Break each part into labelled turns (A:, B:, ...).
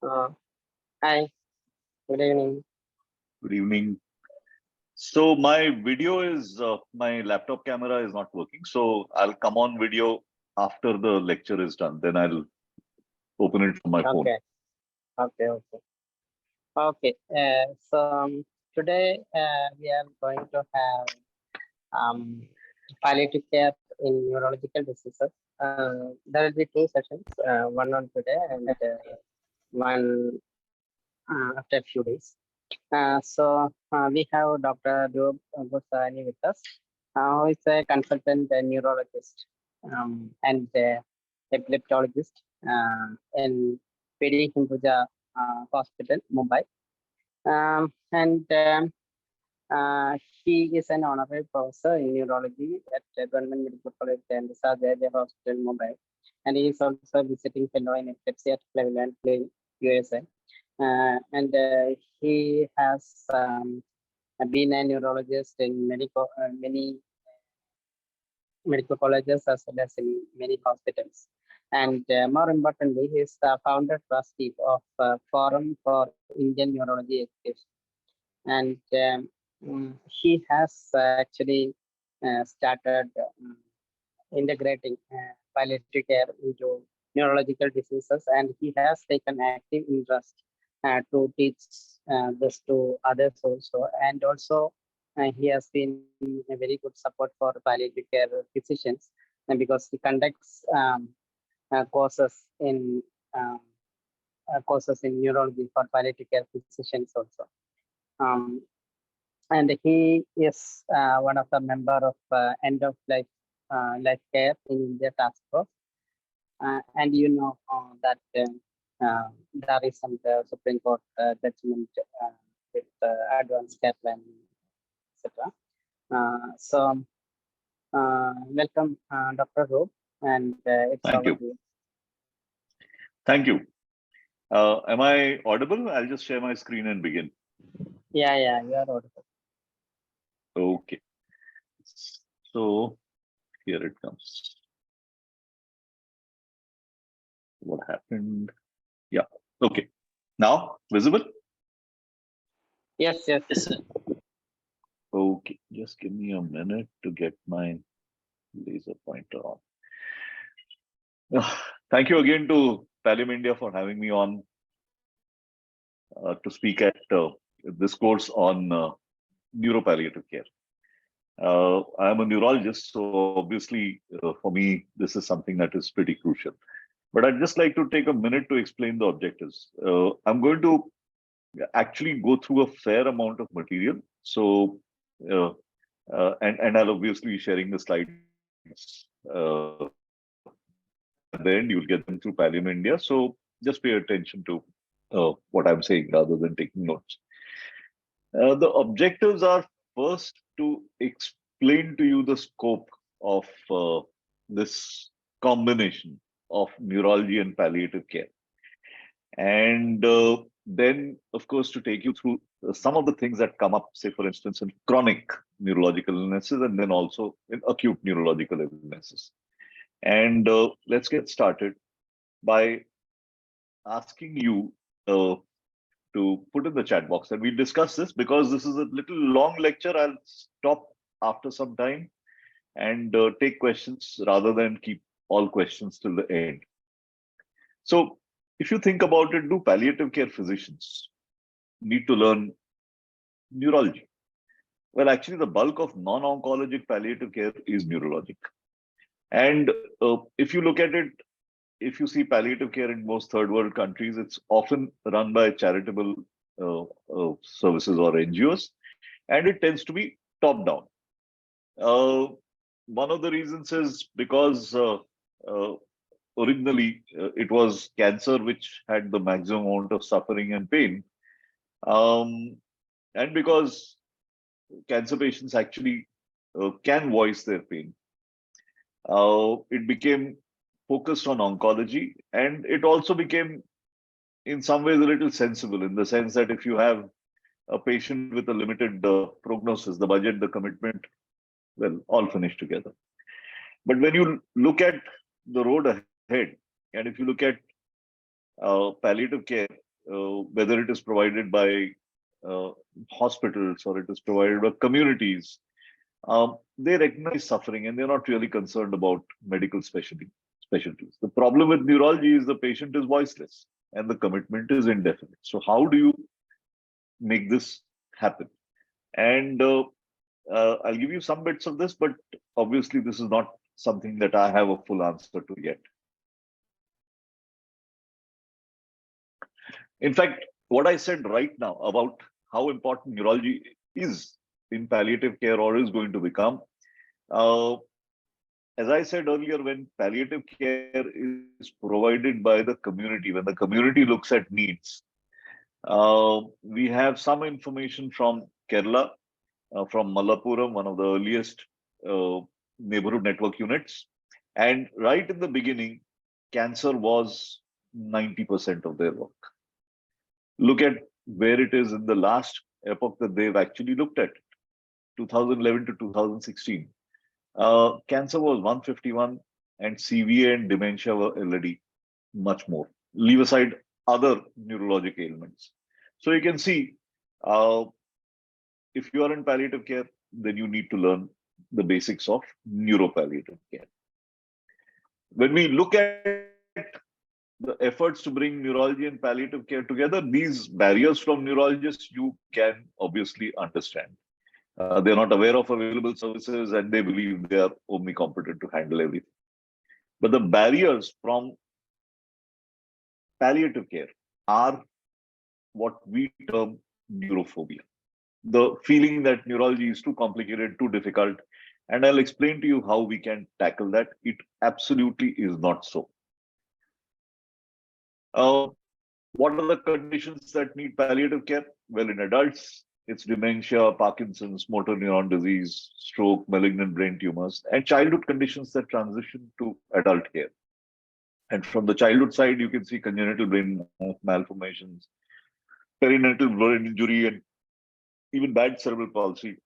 A: Uh, Hi, good evening.
B: Good evening. So my video is my laptop camera is not working. So I'll come on video after the lecture is done. Then I'll open it from my phone.
A: Okay, okay. Okay, today we are going to have um, palliative care in neurological diseases. There will be two sessions, one on today and one after a few days. We have Dr. Roop Gursahani with us, who is a consultant neurologist and epileptologist in PD Himbuja Hospital, Mumbai. And He is an honorary professor in neurology at Government Medical College and Research Hospital, Mumbai. And he is also visiting fellow in epilepsy at Cleveland, USA. And he has been a neurologist in many medical colleges as well as in many hospitals. And more importantly, he is the founder trustee of Forum for Indian Neurology Education. And he has actually started integrating palliative care into neurological diseases, and he has taken active interest to teach this to others also. And also, he has been a very good support for palliative care physicians, and because he conducts courses um, in neurology for palliative care physicians also. Um, and he is one of the member of end of life care in India task force. And you know that there is some Supreme Court judgment with advanced care plan, etc. Welcome, Dr. Roop, and it's
B: Thank
A: over
B: you.
A: to you.
B: Thank you. Am I audible? I'll just share my screen and begin.
A: Yeah, you are audible.
B: Okay. So here it comes. What happened? Yeah. Okay. Now visible?
A: Yes.
C: Sir.
B: Okay. Just give me a minute to get my laser pointer on. Thank you again to Pallium India for having me on to speak at this course on neuropalliative care. I'm a neurologist, so obviously for me, this is something that is pretty crucial. But I'd just like to take a minute to explain the objectives. I'm going to actually go through a fair amount of material. So, and I'll obviously be sharing the slides. At the end, you'll get them through Pallium India. So just pay attention to what I'm saying rather than taking notes. The objectives are first to explain to you the scope of this combination of neurology and palliative care. And then, of course, to take you through some of the things that come up, say, for instance, in chronic neurological illnesses and then also in acute neurological illnesses. And let's get started by asking you to put in the chat box. And we discuss this because this is a little long lecture. I'll stop after some time and take questions rather than keep all questions till the end. So if you think about it, do palliative care physicians need to learn neurology? Well, actually, the bulk of non-oncologic palliative care is neurologic. And if you look at it, if you see palliative care in most third world countries, it's often run by charitable services or NGOs, and it tends to be top down. One of the reasons is because originally it was cancer which had the maximum amount of suffering and pain, and because cancer patients actually can voice their pain. It became focused on oncology, and it also became, in some ways, a little sensible in the sense that if you have a patient with a limited prognosis, the budget, the commitment, well, all finish together. But when you look at the road ahead, and if you look at palliative care, whether it is provided by uh, hospitals or it is provided by communities, they recognize suffering and they're not really concerned about medical specialties. The problem with neurology is the patient is voiceless and the commitment is indefinite. So how do you make this happen? And I'll give you some bits of this, but obviously this is not something that I have a full answer to yet. In fact, what I said right now about how important neurology is in palliative care or is going to become, uh, as I said earlier, when palliative care is provided by the community, when the community looks at needs, we have some information from Kerala, from Malappuram, one of the earliest uh, neighborhood network units. And right in the beginning, cancer was 90% of their work. Look at where it is in the last epoch that they've actually looked at, 2011 to 2016. Cancer was 151 and CVA and dementia were already much more. Leave aside other neurologic ailments. So you can see, if you are in palliative care, then you need to learn the basics of neuropalliative care. When we look at the efforts to bring neurology and palliative care together, these barriers from neurologists you can obviously understand. They're not aware of available services and they believe they are only competent to handle everything. But the barriers from palliative care are what we term neurophobia. The feeling that neurology is too complicated, too difficult. And I'll explain to you how we can tackle that. It absolutely is not so. Uh, what are the conditions that need palliative care? Well, in adults, it's dementia, Parkinson's, motor neuron disease, stroke, malignant brain tumors, and childhood conditions that transition to adult care. And from the childhood side, you can see congenital brain malformations, perinatal brain injury, and even bad cerebral palsy,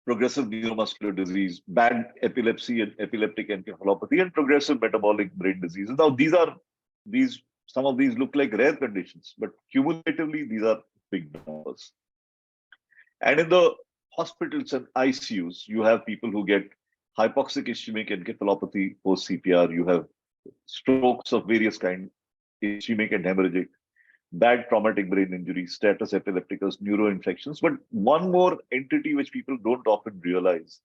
B: progressive neuromuscular disease, bad epilepsy and epileptic encephalopathy, and progressive metabolic brain disease. Now, these some of these look like rare conditions, but cumulatively, these are big numbers. And in the hospitals and ICUs, you have people who get hypoxic ischemic encephalopathy post CPR. You have strokes of various kinds, ischemic and hemorrhagic, bad traumatic brain injury, status epilepticus, neuroinfections. But one more entity which people don't often realize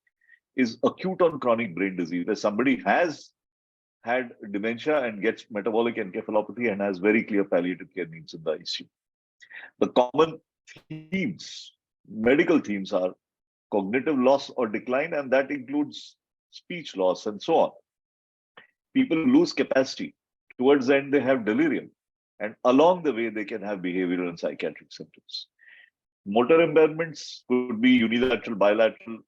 B: is acute on chronic brain disease, where somebody has had dementia and gets metabolic encephalopathy and has very clear palliative care needs in the ICU. The common themes, medical themes, are cognitive loss or decline, and that includes speech loss and so on. People lose capacity. Towards the end, they have delirium. And along the way, they can have behavioral and psychiatric symptoms. Motor impairments could be unilateral, bilateral,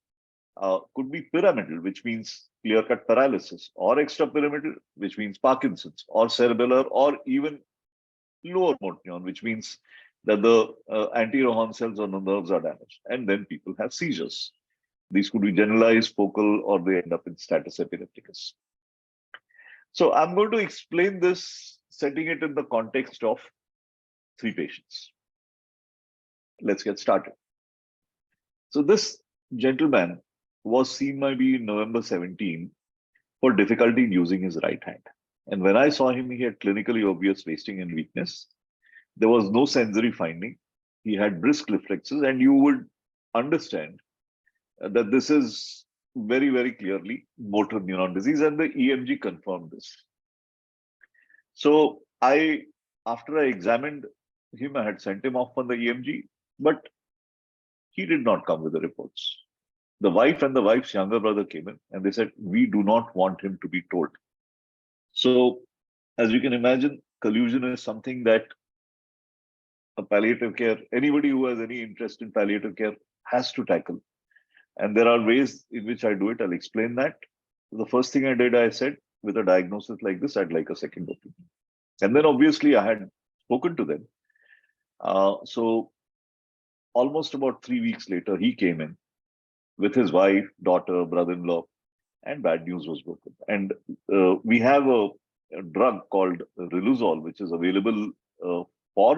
B: could be pyramidal, which means clear-cut paralysis, or extrapyramidal, which means Parkinson's, or cerebellar, or even lower motor neuron, which means that the anterior horn cells on the nerves are damaged. And then people have seizures. These could be generalized, focal, or they end up in status epilepticus. So I'm going to explain this, setting it in the context of 3 patients. Let's get started. So this gentleman was seen maybe in November 17 for difficulty in using his right hand. And when I saw him, he had clinically obvious wasting and weakness. There was no sensory finding. He had brisk reflexes, and you would understand that this is very, very clearly motor neuron disease, and the EMG confirmed this. So after I examined him, I had sent him off for the EMG, but he did not come with the reports. The wife and the wife's younger brother came in and they said, we do not want him to be told. So as you can imagine, collusion is something that a palliative care, anybody who has any interest in palliative care has to tackle. And there are ways in which I do it. I'll explain that. The first thing I did, I said, with a diagnosis like this, I'd like a second opinion. And then obviously I had spoken to them. So almost about 3 weeks later, he came in with his wife, daughter, brother-in-law, and bad news was broken. And we have a drug called Riluzole, which is available for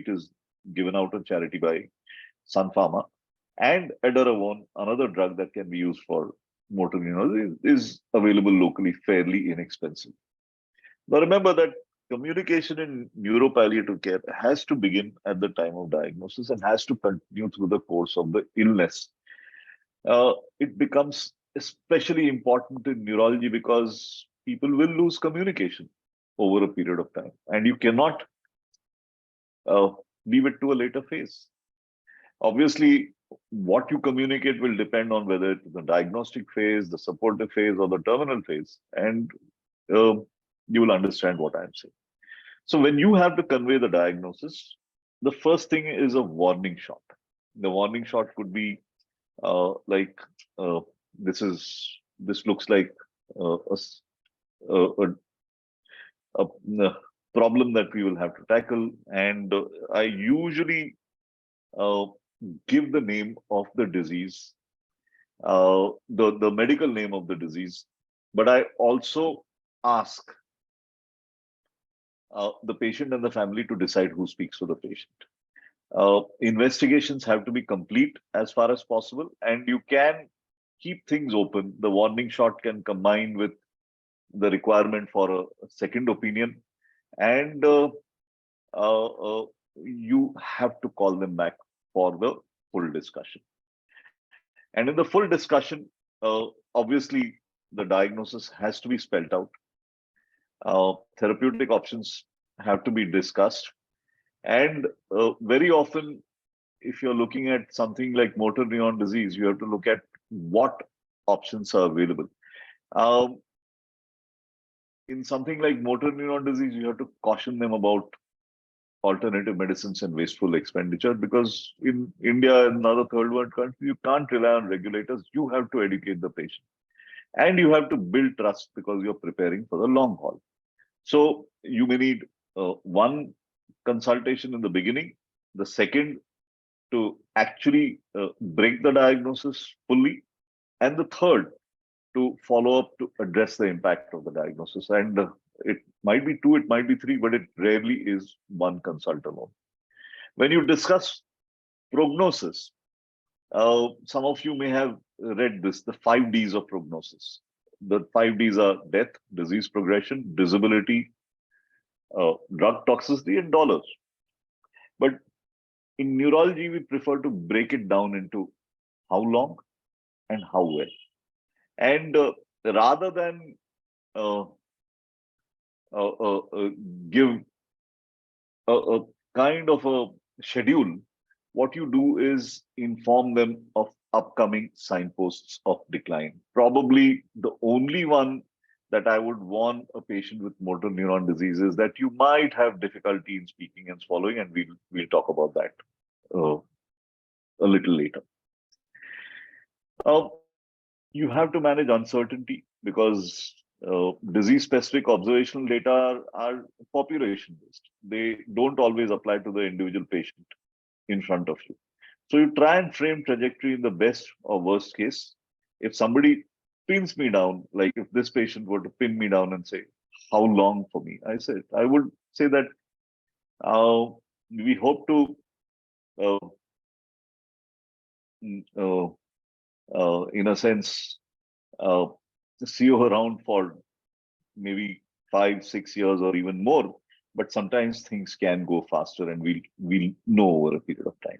B: which is given out on charity by Sun Pharma, and Edaravone, another drug that can be used for motor neuron, is available locally fairly inexpensive. Now remember that communication in neuropalliative care has to begin at the time of diagnosis and has to continue through the course of the illness. It becomes especially important in neurology because people will lose communication over a period of time, and you cannot uh, leave it to a later phase. Obviously, what you communicate will depend on whether it's the diagnostic phase, the supportive phase, or the terminal phase, and uh, you will understand what I'm saying. So, when you have to convey the diagnosis, the first thing is a warning shot. The warning shot could be like uh, this looks like a, a problem that we will have to tackle, and I usually uh, give the name of the disease, the medical name of the disease, but I also ask the patient and the family to decide who speaks for the patient. Investigations have to be complete as far as possible, and you can keep things open. The warning shot can combine with the requirement for a second opinion, and uh, uh, you have to call them back for the full discussion. And in the full discussion, obviously, the diagnosis has to be spelled out. Therapeutic options have to be discussed. And very often, if you're looking at something like motor neuron disease, you have to look at what options are available. Um, in something like motor neuron disease, you have to caution them about alternative medicines and wasteful expenditure, because in India and other third world countries, you can't rely on regulators. You have to educate the patient and you have to build trust because you're preparing for the long haul. So you may need one consultation in the beginning, the second to actually break the diagnosis fully, and the third to follow up to address the impact of the diagnosis. And it might be two, it might be three, but it rarely is one consult alone. When you discuss prognosis, some of you may have read this, the 5 Ds of prognosis. The 5 Ds are death, disease progression, disability, drug toxicity, and dollars. But in neurology, we prefer to break it down into how long and how well. And rather than uh, uh, uh, uh, give a kind of a schedule, what you do is inform them of upcoming signposts of decline. Probably the only one that I would warn a patient with motor neuron disease is that you might have difficulty in speaking and swallowing, and we'll talk about that uh, a little later. Uh, you have to manage uncertainty because disease-specific observational data are population-based. They don't always apply to the individual patient in front of you. So you try and frame trajectory in the best or worst case. If somebody pins me down, like if this patient were to pin me down and say, how long for me? I would say that we hope to uh, uh, in a sense, uh, see you around for maybe 5, 6 years or even more. But sometimes things can go faster, and we'll know over a period of time.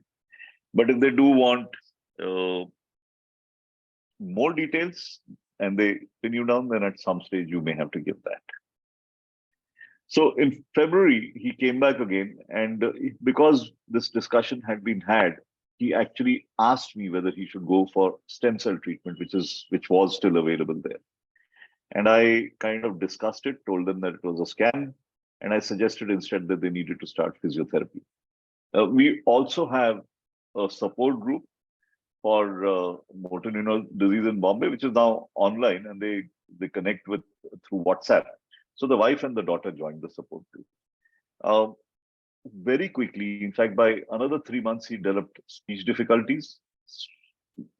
B: But if they do want uh, more details and they pin you down, then at some stage you may have to give that. So in February, he came back again, and because this discussion had been had, he actually asked me whether he should go for stem cell treatment, which was still available there. And I kind of discussed it, told them that it was a scam, and I suggested instead that they needed to start physiotherapy. We also have a support group for motor neuron disease in Bombay, which is now online, and they connect with through WhatsApp. So the wife and the daughter joined the support group. Uh, very quickly, in fact, by another 3 months, he developed speech difficulties.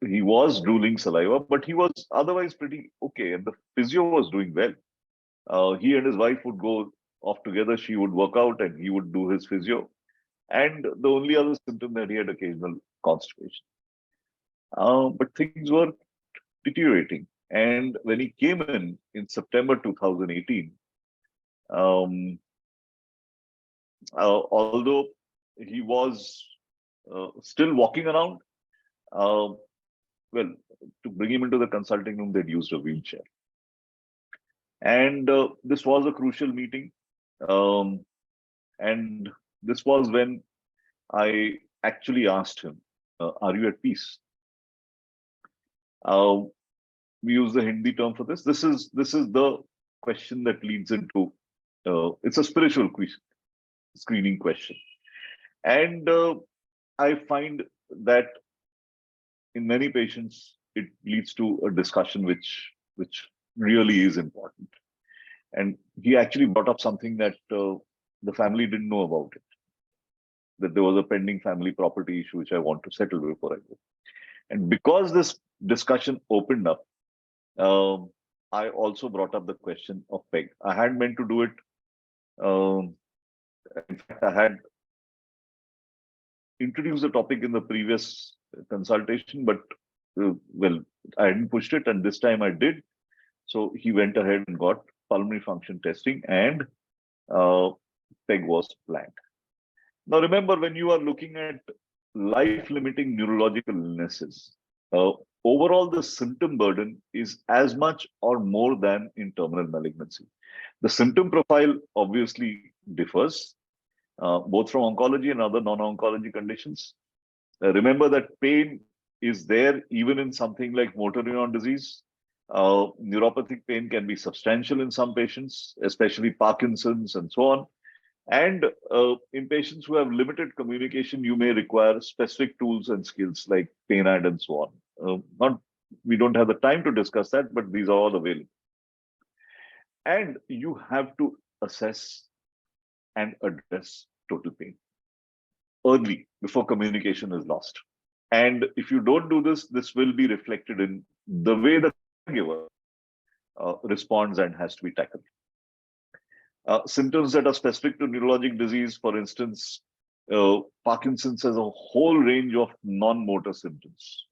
B: He was drooling saliva, but he was otherwise pretty okay, and the physio was doing well. He and his wife would go off together. She would work out, and he would do his physio. And the only other symptom that he had occasional constipation. But things were deteriorating. And when he came in September 2018, um, although he was still walking around, uh, well, to bring him into the consulting room, they'd used a wheelchair. And this was a crucial meeting. Um, and this was when I actually asked him, are you at peace? Uh, we use the Hindi term for this. This is the question that leads into it's a spiritual screening question, and I find that in many patients it leads to a discussion which really is important. And he actually brought up something that the family didn't know about it, that there was a pending family property issue which I want to settle before I go. And because this discussion opened up, um, I also brought up the question of PEG. I had meant to do it. Um, in fact, I had introduced the topic in the previous consultation, but well, I hadn't pushed it, and this time I did. So he went ahead and got pulmonary function testing, and PEG was planned. Now, remember, when you are looking at life-limiting neurological illnesses, uh, overall the symptom burden is as much or more than in terminal malignancy. The symptom profile obviously differs, both from oncology and other non-oncology conditions. Remember that pain is there even in something like motor neuron disease. Neuropathic pain can be substantial in some patients, especially Parkinson's and so on. And in patients who have limited communication, you may require specific tools and skills like PainAd and so on. Not, we don't have the time to discuss that, but these are all available. And you have to assess and address total pain early before communication is lost. And if you don't do this, this will be reflected in the way the caregiver responds and has to be tackled. Symptoms that are specific to neurologic disease, for instance, Parkinson's has a whole range of non-motor symptoms.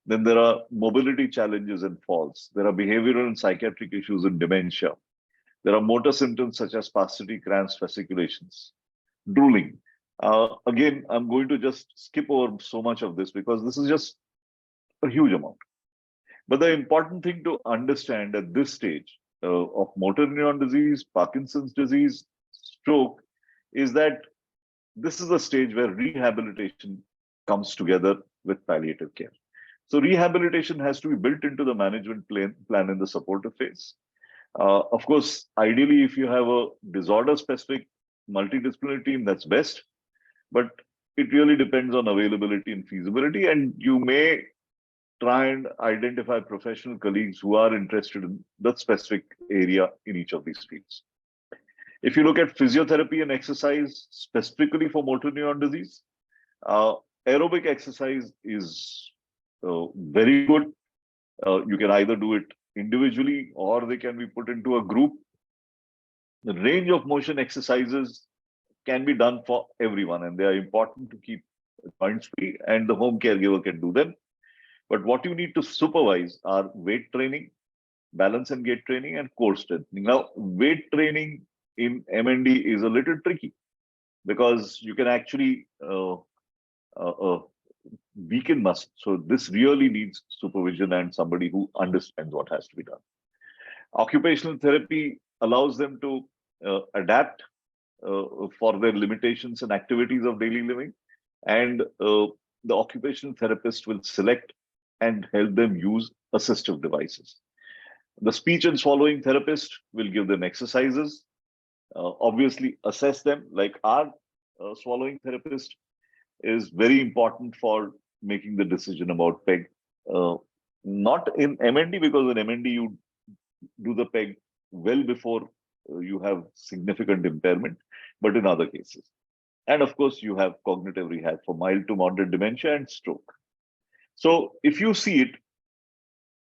B: Then there are mobility challenges and falls. There are behavioral and psychiatric issues in dementia. There are motor symptoms such as spasticity, cramps, fasciculations, drooling. Again, I'm going to just skip over so much of this because this is just a huge amount. But the important thing to understand at this stage of motor neuron disease, Parkinson's disease, stroke, is that this is a stage where rehabilitation comes together with palliative care. So rehabilitation has to be built into the management plan in the supportive phase. Of course, ideally, if you have a disorder-specific multidisciplinary team, that's best. But it really depends on availability and feasibility. And you may try and identify professional colleagues who are interested in that specific area in each of these fields. If you look at physiotherapy and exercise specifically for motor neuron disease, aerobic exercise is very good. You can either do it individually or they can be put into a group. The range of motion exercises can be done for everyone, and they are important to keep joints free, and the home caregiver can do them. But what you need to supervise are weight training, balance and gait training, and core strengthening. Now, weight training in MND is a little tricky because you can actually weaken muscle. So this really needs supervision and somebody who understands what has to be done. Occupational therapy allows them to adapt for their limitations and activities of daily living. And the occupational therapist will select and help them use assistive devices. The speech and swallowing therapist will give them exercises, obviously assess them. Like our swallowing therapist is very important for making the decision about PEG. Not in MND, because in MND you do the PEG well before you have significant impairment, but in other cases. And of course, you have cognitive rehab for mild to moderate dementia and stroke. So if you see it,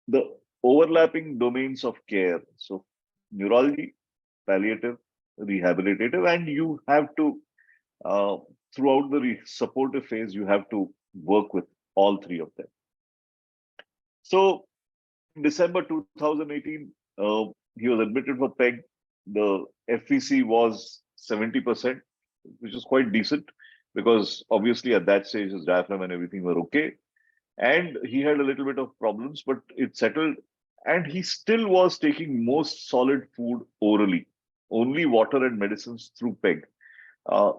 B: the overlapping domains of care, so neurology, palliative, rehabilitative, and you have to throughout the supportive phase, you have to work with all three of them. So December 2018, he was admitted for PEG. The FVC was 70%, which is quite decent because obviously at that stage his diaphragm and everything were okay. And he had a little bit of problems, but it settled. And he still was taking most solid food orally, only water and medicines through PEG.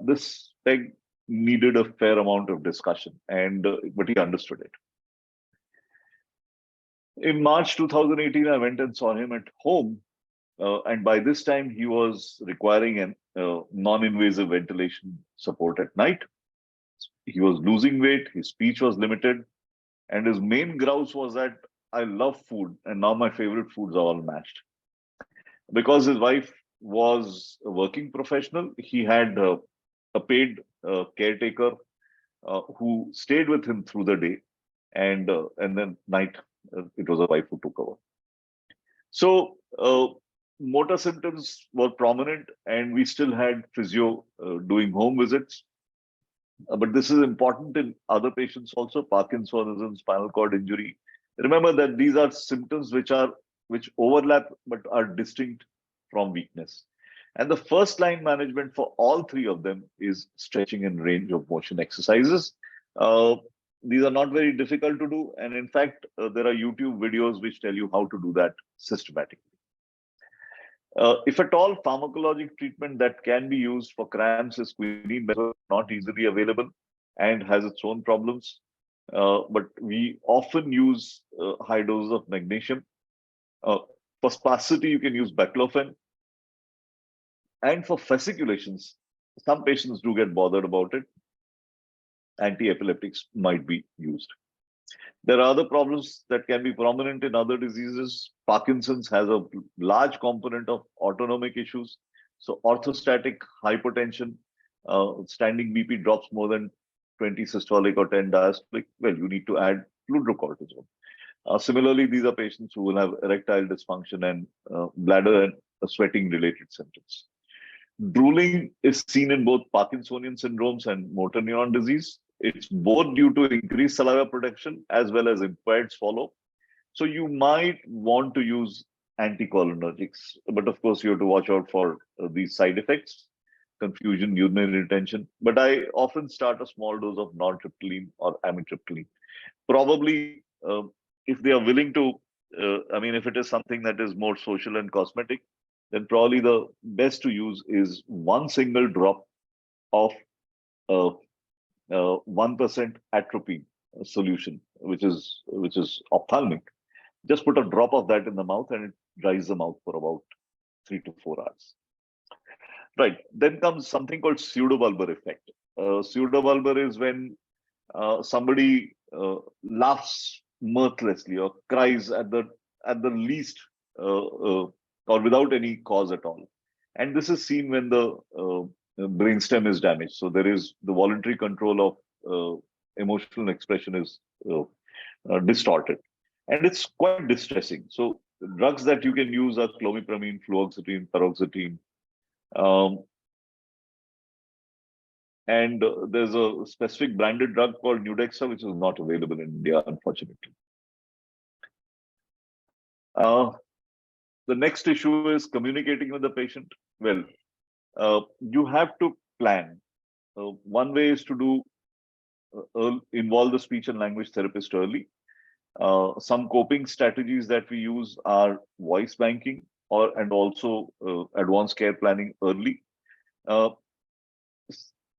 B: This PEG needed a fair amount of discussion, and but he understood it. In March 2018, I went and saw him at home, and by this time he was requiring an non-invasive ventilation support at night. He was losing weight, his speech was limited, and his main grouse was that I love food, and now my favorite foods are all mashed. Because his wife was a working professional, he had a paid caretaker who stayed with him through the day, and then night it was a wife who took over. So motor symptoms were prominent, and we still had physio doing home visits. But this is important in other patients also, Parkinsonism, spinal cord injury. Remember that these are symptoms which overlap but are distinct from weakness. And the first line management for all three of them is stretching and range of motion exercises. These are not very difficult to do. And in fact, there are YouTube videos which tell you how to do that systematically. If at all, pharmacologic treatment that can be used for cramps is quinine, not easily available and has its own problems. But we often use high doses of magnesium. For spasticity, you can use baclofen. And for fasciculations, some patients do get bothered about it. Anti-epileptics might be used. There are other problems that can be prominent in other diseases. Parkinson's has a large component of autonomic issues. So orthostatic hypotension, standing BP drops more than 20 systolic or 10 diastolic. Well, you need to add fludrocortisone. Similarly, these are patients who will have erectile dysfunction and bladder and sweating related symptoms. Drooling is seen in both Parkinsonian syndromes and motor neuron disease. It's both due to increased saliva production as well as impaired swallow. So you might want to use anticholinergics, but of course you have to watch out for these side effects, confusion, urinary retention. But I often start a small dose of nortriptyline or amitriptyline. Probably, if they are willing to, if it is something that is more social and cosmetic, then probably the best to use is one single drop of 1% atropine solution, which is ophthalmic. Just put a drop of that in the mouth and it dries the mouth for about 3 to 4 hours. Right. Then comes something called pseudobulbar effect. Pseudobulbar is when somebody laughs mirthlessly or cries at the least or without any cause at all. And this is seen when the brainstem is damaged. So there is the voluntary control of emotional expression is distorted. And it's quite distressing. So drugs that you can use are clomipramine, fluoxetine, paroxetine. And there's a specific branded drug called Nudexa, which is not available in India, unfortunately. The next issue is communicating with the patient. Well, you have to plan. One way is to do involve the speech and language therapist early. Some coping strategies that we use are voice banking and also advanced care planning early.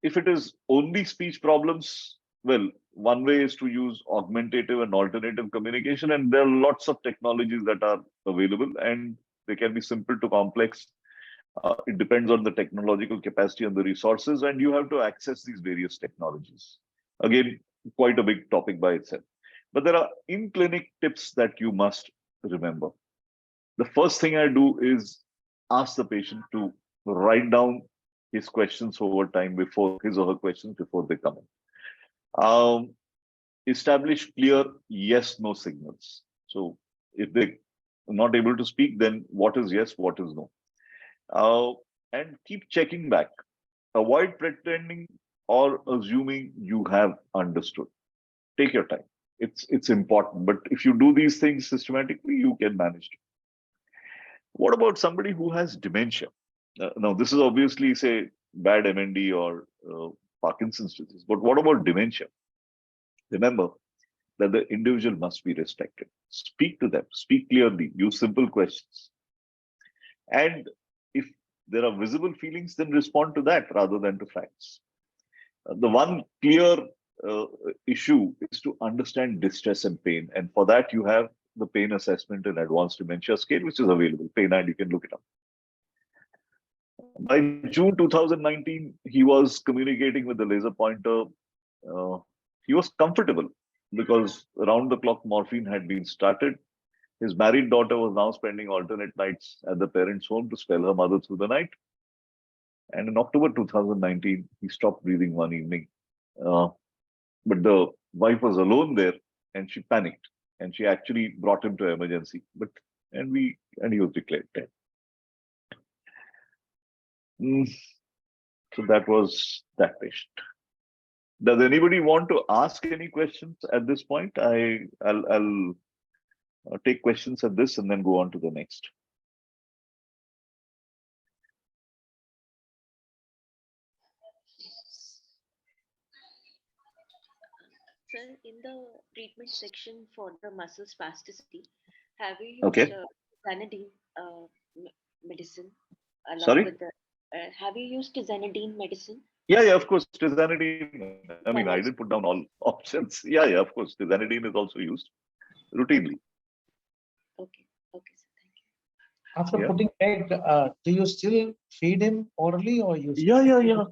B: If it is only speech problems, well, one way is to use augmentative and alternative communication, and there are lots of technologies that are available, and they can be simple to complex. It depends on the technological capacity and the resources, and you have to access these various technologies. Again, quite a big topic by itself. But there are in-clinic tips that you must remember. The first thing I do is ask the patient to write down his questions over time before his or her questions before they come in. Establish clear yes/no signals. So if they're not able to speak, then what is yes, what is no? And keep checking back. Avoid pretending or assuming you have understood. Take your time. It's important. But if you do these things systematically, you can manage it. What about somebody who has dementia? Now, this is obviously, say, bad MND or Parkinson's disease. But what about dementia? Remember that the individual must be respected. Speak to them, speak clearly, use simple questions. And if there are visible feelings, then respond to that rather than to facts. The one clear uh, issue is to understand distress and pain. And for that, you have the pain assessment and advanced dementia scale, which is available. Pain, and you can look it up. By June 2019, he was communicating with the laser pointer. He was comfortable because round the clock morphine had been started. His married daughter was now spending alternate nights at the parents' home to spell her mother through the night. And in October 2019, he stopped breathing one evening. But the wife was alone there and she panicked and she actually brought him to emergency. And he was declared dead. So that was that patient. Does anybody want to ask any questions at this point? I'll take questions at this and then go on to the next.
C: Sir, in the treatment section for the muscle spasticity, have you used
B: Okay.
C: Xanadine medicine along
B: Sorry?
C: with the? Have you used Xanadine medicine?
B: Yeah, of course. Tizanidine. I mean, I did put down all options. Yeah, of course. Tizanidine is also used routinely.
C: Okay, sir. Thank you.
D: After putting PEG, do you still feed him orally or you?
B: Yeah.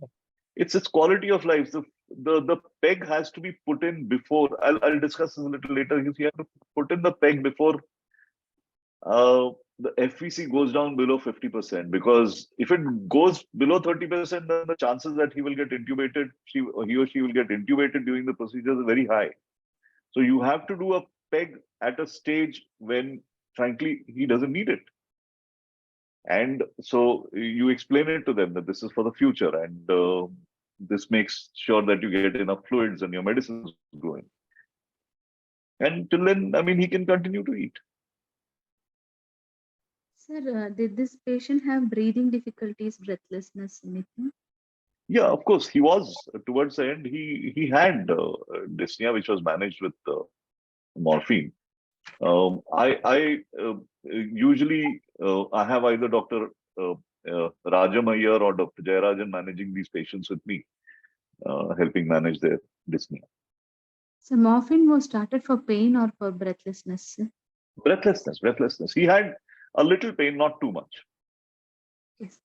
B: It's quality of life. The peg has to be put in before. I'll discuss this a little later. You have to put in the peg before the FVC goes down below 50%. Because if it goes below 30%, then the chances that he will get intubated, he or she will get intubated during the procedure is very high. So you have to do a peg at a stage when, frankly, he doesn't need it. And so you explain it to them that this is for the future, and this makes sure that you get enough fluids and your medicine is going. And till then, I mean, he can continue to eat.
E: Sir, did this patient have breathing difficulties, breathlessness, anything?
B: Yeah, of course, he was towards the end. He had dyspnea, which was managed with morphine. I usually I have either Dr. Rajam Iyer or Dr. Jayarajan managing these patients with me, helping manage their dyspnea.
E: So morphine was started for pain or for breathlessness, sir?
B: Breathlessness. He had a little pain, not too much.
E: Yes.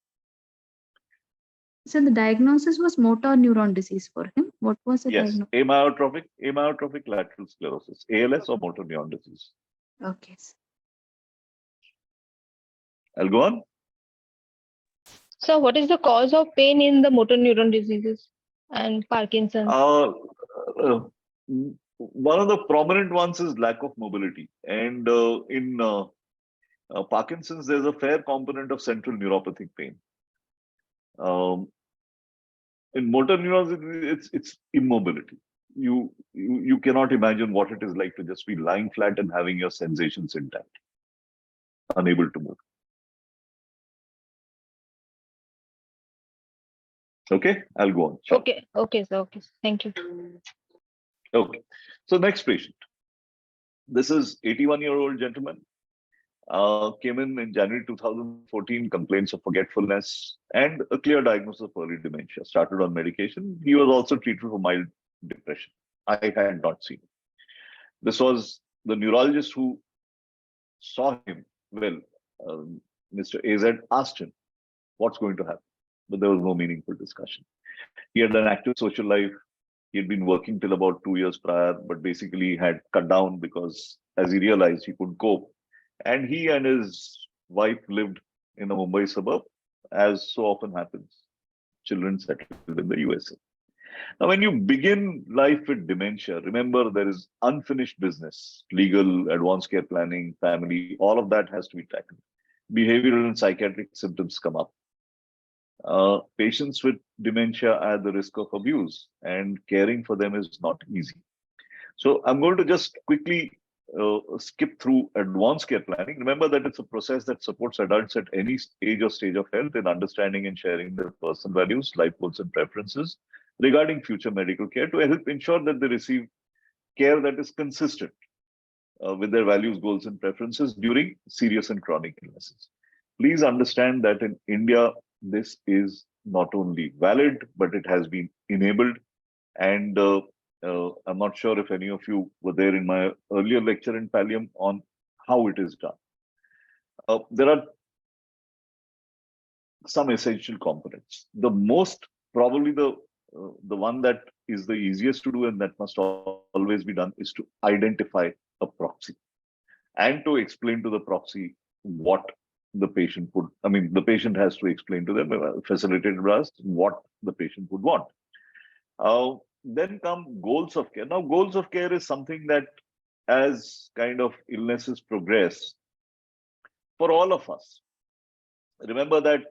E: So the diagnosis was motor neuron disease for him. What was the
B: Yes,
E: diagnosis?
B: amyotrophic lateral sclerosis, ALS or motor neuron disease.
E: Okay. Sir.
B: I'll go on.
F: So what is the cause of pain in the motor neuron diseases and Parkinson's?
B: One of the prominent ones is lack of mobility. And in Parkinson's, there's a fair component of central neuropathic pain. In motor neurons, it's immobility. You cannot imagine what it is like to just be lying flat and having your sensations intact, unable to move. Okay, I'll go on. Sure.
F: Okay, sir. Okay, thank you.
B: Okay, so next patient. This is 81-year-old gentleman. Came in January 2014, complaints of forgetfulness and a clear diagnosis of early dementia. Started on medication. He was also treated for mild depression. I had not seen him. This was the neurologist who saw him. Well, Mr. AZ asked him what's going to happen, but there was no meaningful discussion. He had an active social life. He had been working till about 2 years prior, but basically had cut down because as he realized he couldn't cope. And he and his wife lived in a Mumbai suburb, as so often happens. Children settled in the USA. Now, when you begin life with dementia, remember there is unfinished business, legal, advanced care planning, family, all of that has to be tackled. Behavioral and psychiatric symptoms come up. Patients with dementia are at the risk of abuse, and caring for them is not easy. So I'm going to just quickly skip through advanced care planning. Remember that it's a process that supports adults at any age or stage of health in understanding and sharing their personal values, life goals, and preferences regarding future medical care to help ensure that they receive care that is consistent with their values, goals, and preferences during serious and chronic illnesses. Please understand that in India, this is not only valid, but it has been enabled. And I'm not sure if any of you were there in my earlier lecture in Pallium on how it is done. There are some essential components. The most, probably the one that is the easiest to do and that must always be done is to identify a proxy and to explain to the proxy what the patient would, I mean, the patient has to explain to them, facilitated by us, what the patient would want. Then come goals of care. Now, goals of care is something that as kind of illnesses progress, for all of us, remember that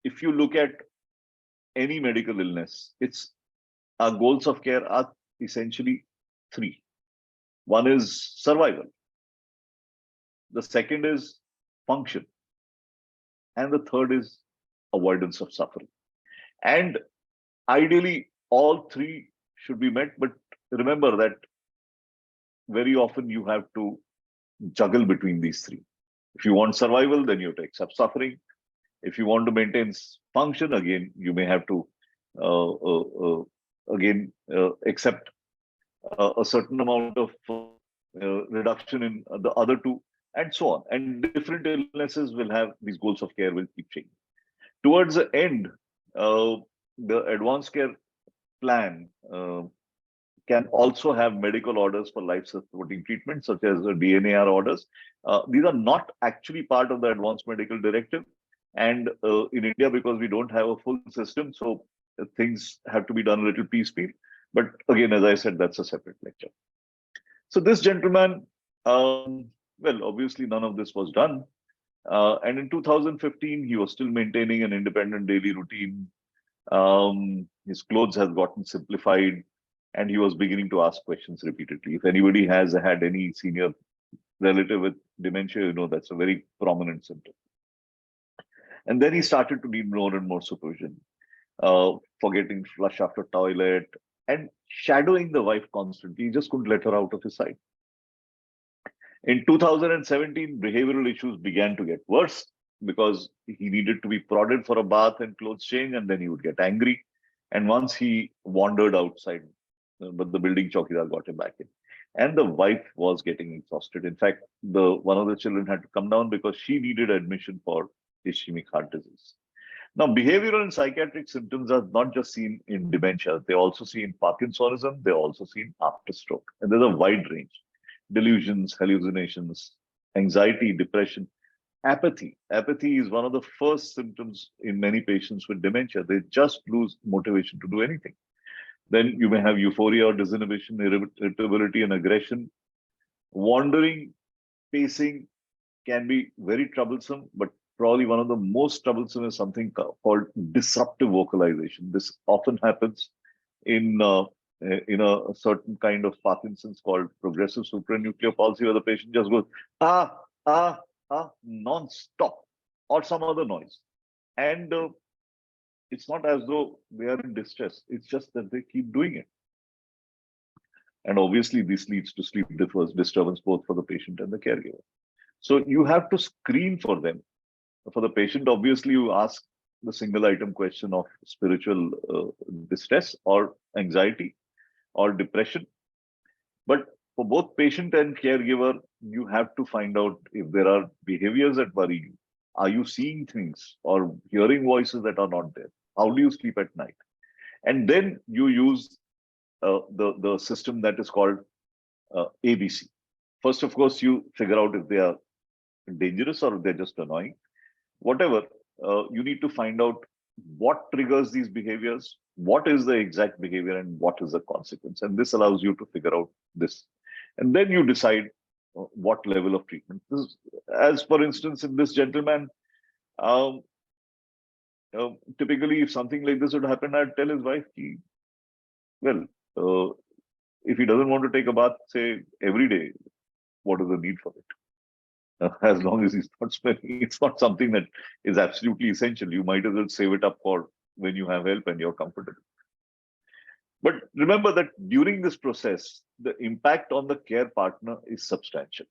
B: if you look at any medical illness, our goals of care are essentially three. One is survival. The second is function. And the third is avoidance of suffering. And ideally, all three should be met. But remember that very often you have to juggle between these three. If you want survival, then you have to accept suffering. If you want to maintain function, again, you may have to accept a certain amount of reduction in the other two, and so on. And different illnesses will have these goals of care will keep changing. Towards the end, the advanced care plan can also have medical orders for life-supporting treatment, such as the DNAR orders. These are not actually part of the advanced medical directive. And in India, because we don't have a full system, so things have to be done a little piecemeal. But again, as I said, that's a separate lecture. So this gentleman, well, obviously none of this was done. And in 2015, he was still maintaining an independent daily routine. His clothes has gotten simplified, and he was beginning to ask questions repeatedly. If anybody has had any senior relative with dementia, you know that's a very prominent symptom. And then he started to need more and more supervision, forgetting to flush after toilet, and shadowing the wife constantly. He just couldn't let her out of his sight. In 2017, behavioral issues began to get worse because he needed to be prodded for a bath and clothes change, and then he would get angry. And once he wandered outside, but the building chowkidar got him back in. And the wife was getting exhausted. In fact, one of the children had to come down because she needed admission for ischemic heart disease. Now, behavioral and psychiatric symptoms are not just seen in dementia. They also see in Parkinsonism. They're also seen after stroke. And there's a wide range. Delusions, hallucinations, anxiety, depression, apathy. Apathy is one of the first symptoms in many patients with dementia. They just lose motivation to do anything. Then you may have euphoria or disinhibition, irritability and aggression. Wandering, pacing can be very troublesome, but probably one of the most troublesome is something called disruptive vocalization. This often happens in a certain kind of Parkinson's called progressive supranuclear palsy, where the patient just goes, non-stop, or some other noise. And it's not as though they are in distress. It's just that they keep doing it. And obviously, this leads to sleep disturbance, both for the patient and the caregiver. So you have to screen for them. For the patient, obviously, you ask the single item question of spiritual distress or anxiety or depression. But for both patient and caregiver, you have to find out if there are behaviors that worry you. Are you seeing things or hearing voices that are not there? How do you sleep at night? And then you use the system that is called ABC. First, of course, you figure out if they are dangerous or if they're just annoying. Whatever, you need to find out what triggers these behaviors, what is the exact behavior, and what is the consequence. And this allows you to figure out this. And then you decide what level of treatment. As for instance, in this gentleman, typically, if something like this would happen, I'd tell his wife, well, uh, if he doesn't want to take a bath, say every day, what is the need for it? As long as he's not smelling, it's not something that is absolutely essential. You might as well save it up for when you have help and you're comfortable. But remember that during this process, the impact on the care partner is substantial.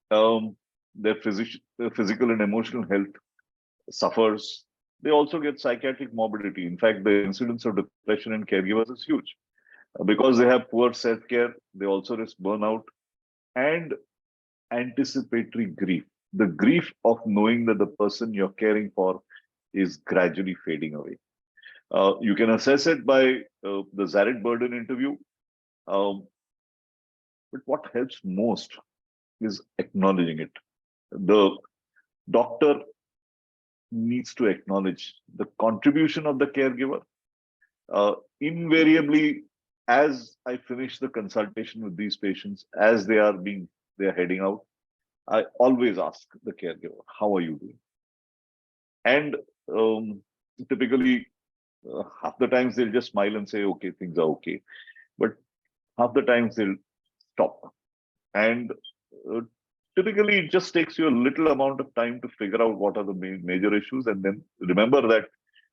B: Their physical and emotional health suffers. They also get psychiatric morbidity. In fact, the incidence of depression in caregivers is huge. Because they have poor self-care, they also risk burnout and anticipatory grief. The grief of knowing that the person you're caring for is gradually fading away. You can assess it by the Zarit Burden interview. But what helps most is acknowledging it. The doctor needs to acknowledge the contribution of the caregiver. Invariably, as I finish the consultation with these patients, as they're heading out, I always ask the caregiver, how are you doing? And typically, half the times they'll just smile and say, okay, things are okay. But half the times they'll stop. And typically, it just takes you a little amount of time to figure out what are the major issues. And then remember that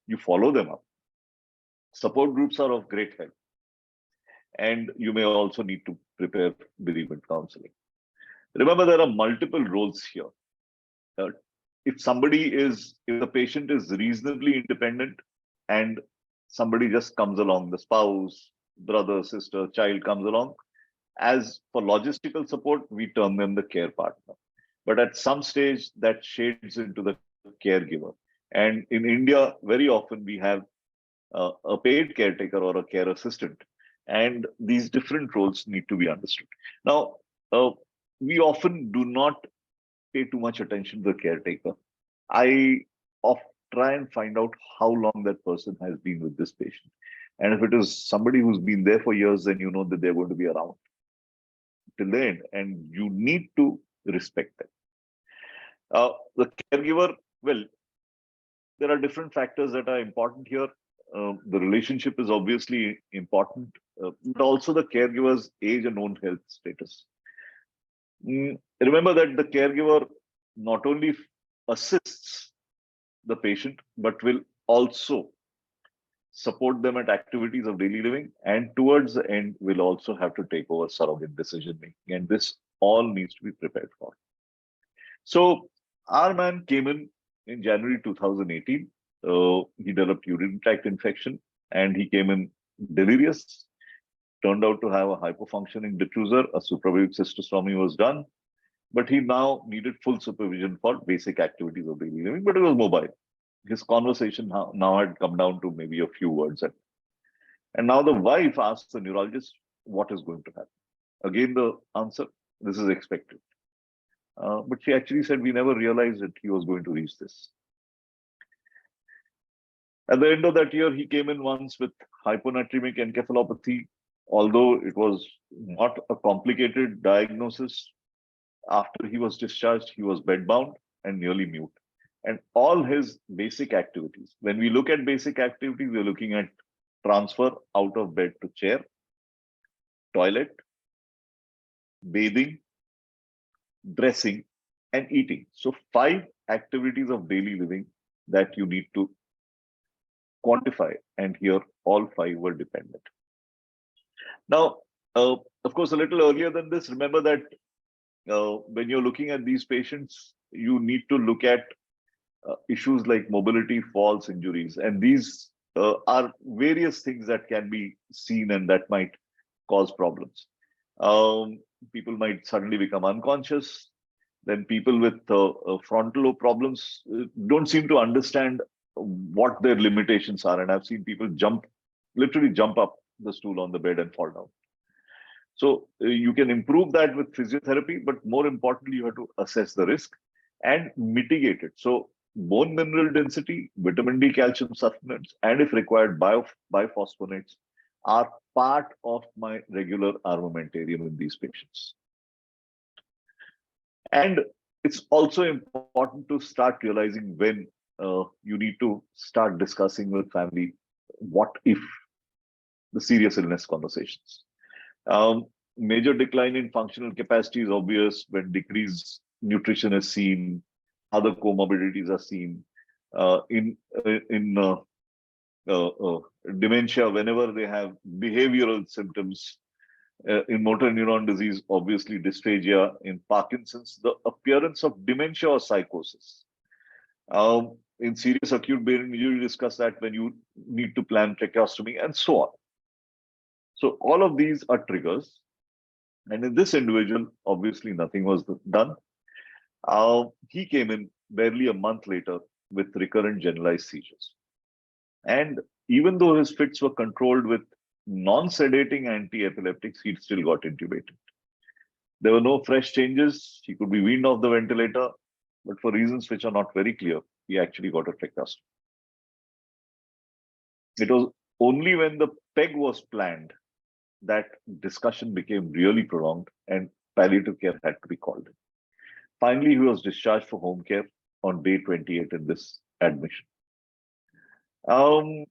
B: you follow them up. Support groups are of great help. And you may also need to prepare bereavement counseling. Remember, there are multiple roles here. If the patient is reasonably independent and somebody just comes along, the spouse, brother, sister, child comes along, as for logistical support, we term them the care partner. But at some stage, that shades into the caregiver. And in India, very often we have a paid caretaker or a care assistant. And these different roles need to be understood. Now, we often do not pay too much attention to the caretaker. I try and find out how long that person has been with this patient. And if it is somebody who's been there for years, then you know that they're going to be around till the end, and you need to respect them. The caregiver, well, there are different factors that are important here. The relationship is obviously important, but also the caregiver's age and own health status. Remember that the caregiver not only assists the patient, but will also support them at activities of daily living, and towards the end will also have to take over surrogate decision making, and this all needs to be prepared for. So our man came in January 2018. He developed urinary tract infection and he came in delirious, turned out to have a hypofunctioning diffuser. A suprapubic cystostomy was done, but he now needed full supervision for basic activities of daily living, but it was mobile. His conversation now had come down to maybe a few words. And now the wife asks the neurologist, what is going to happen? Again, the answer, this is expected. But she actually said, we never realized that he was going to reach this. At the end of that year, he came in once with hyponatremic encephalopathy. Although it was not a complicated diagnosis, after he was discharged, he was bedbound and nearly mute. And all his basic activities, when we look at basic activities, we're looking at transfer out of bed to chair, toilet, bathing, dressing, and eating. So 5 activities of daily living that you need to quantify, and here all 5 were dependent. Now, of course, a little earlier than this, remember that when you're looking at these patients, you need to look at issues like mobility, falls, injuries, and these are various things that can be seen and that might cause problems. People might suddenly become unconscious. Then people with frontal lobe problems don't seem to understand what their limitations are. And I've seen people literally jump up the stool on the bed and fall down. So you can improve that with physiotherapy, but more importantly, you have to assess the risk and mitigate it. So bone mineral density, vitamin D, calcium supplements, and if required, biphosphonates are part of my regular armamentarium in these patients. And it's also important to start realizing when you need to start discussing with family what if the serious illness conversations. Major decline in functional capacity is obvious when decreased nutrition is seen, other comorbidities are seen. In dementia, whenever they have behavioral symptoms, in motor neuron disease, obviously dysphagia. In Parkinson's, the appearance of dementia or psychosis. In serious acute brain injury, you discuss that when you need to plan tracheostomy and so on. So all of these are triggers. And in this individual, obviously nothing was done. He came in barely a month later with recurrent generalized seizures. And even though his fits were controlled with non-sedating anti-epileptics, he still got intubated. There were no fresh changes. He could be weaned off the ventilator, but for reasons which are not very clear, he actually got a tracheostomy. It was only when the PEG was planned that discussion became really prolonged and palliative care had to be called in. Finally, he was discharged for home care on day 28 in this admission. I'm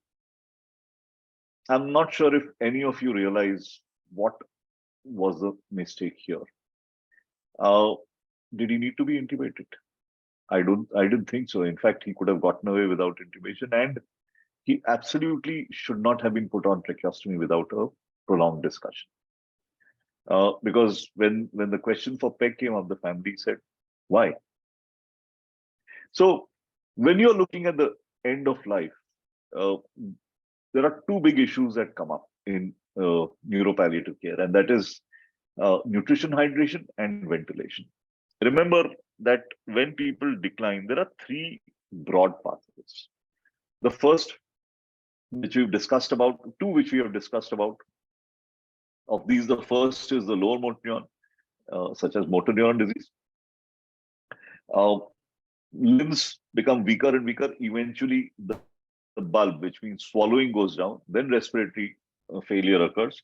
B: not sure if any of you realize what was the mistake here. Did he need to be intubated? I didn't think so. In fact, he could have gotten away without intubation, and he absolutely should not have been put on tracheostomy without a prolonged discussion. Because when the question for PEG came up, the family said, why? So when you're looking at the end of life, there are two big issues that come up in neuropalliative care, and that is nutrition, hydration, and ventilation. Remember that when people decline, there are three broad pathways. The first, which we've discussed about, two which we have discussed about. Of these, the first is the lower motor neuron, such as motor neuron disease. Limbs become weaker and weaker. Eventually, the bulb, which means swallowing, goes down. Then respiratory failure occurs.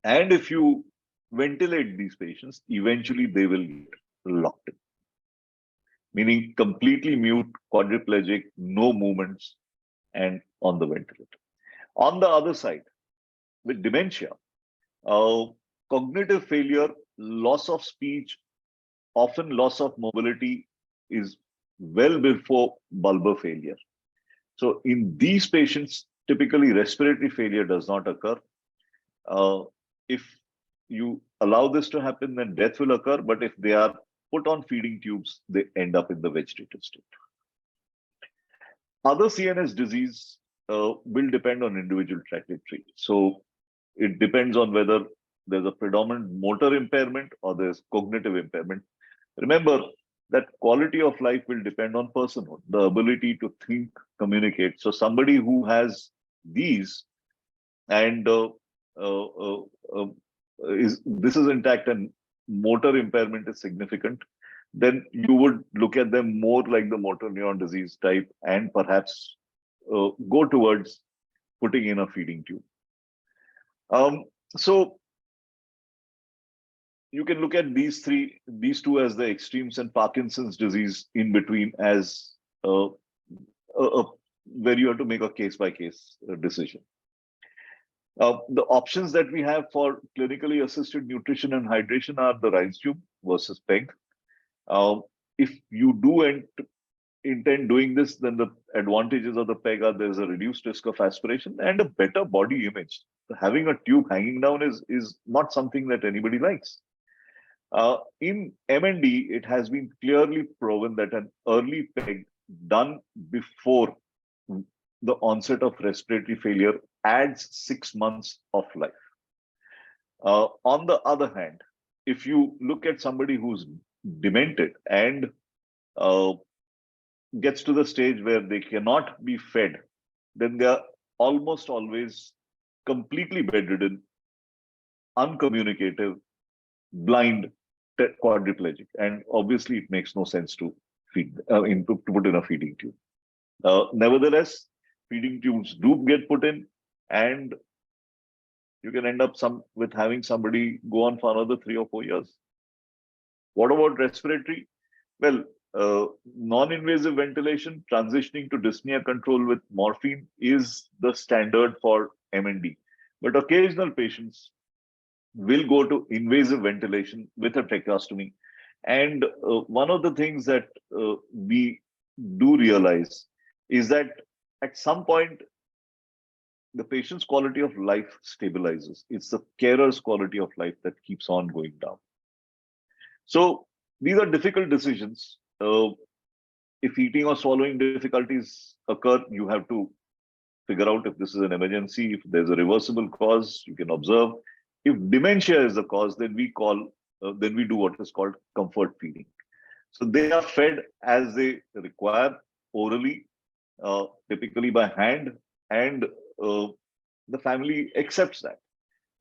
B: And if you ventilate these patients, eventually they will get locked in, meaning completely mute, quadriplegic, no movements, and on the ventilator. On the other side, with dementia, cognitive failure, loss of speech, often loss of mobility is well before bulbar failure. So in these patients, typically respiratory failure does not occur. If you allow this to happen, then death will occur. But if they are put on feeding tubes, they end up in the vegetative state. Other CNS disease will depend on individual trajectory. So it depends on whether there's a predominant motor impairment or there's cognitive impairment. Remember that quality of life will depend on personhood, the ability to think, communicate. So somebody who has these and this is intact and motor impairment is significant, then you would look at them more like the motor neuron disease type and perhaps go towards putting in a feeding tube. So you can look at these two as the extremes, and Parkinson's disease in between as where you have to make a case-by-case decision. The options that we have for clinically assisted nutrition and hydration are the Rein's tube versus PEG. If you do intend doing this, then the advantages of the PEG are there's a reduced risk of aspiration and a better body image. Having a tube hanging down is not something that anybody likes. In MND, it has been clearly proven that an early PEG done before the onset of respiratory failure adds 6 months of life. On the other hand, if you look at somebody who's demented and gets to the stage where they cannot be fed, then they are almost always completely bedridden, uncommunicative, blind, quadriplegic, and obviously it makes no sense to feed to put in a feeding tube. Nevertheless, feeding tubes do get put in, and you can end up with having somebody go on for another 3 or 4 years. What about respiratory? Well, non-invasive ventilation, transitioning to dyspnea control with morphine is the standard for MND. But occasional patients will go to invasive ventilation with a tracheostomy. And one of the things that we do realize is that at some point, the patient's quality of life stabilizes. It's the carer's quality of life that keeps on going down. So these are difficult decisions. If eating or swallowing difficulties occur, you have to figure out if this is an emergency. If there's a reversible cause, you can observe. If dementia is the cause, then we do what is called comfort feeding. So they are fed as they require orally, typically by hand, and the family accepts that.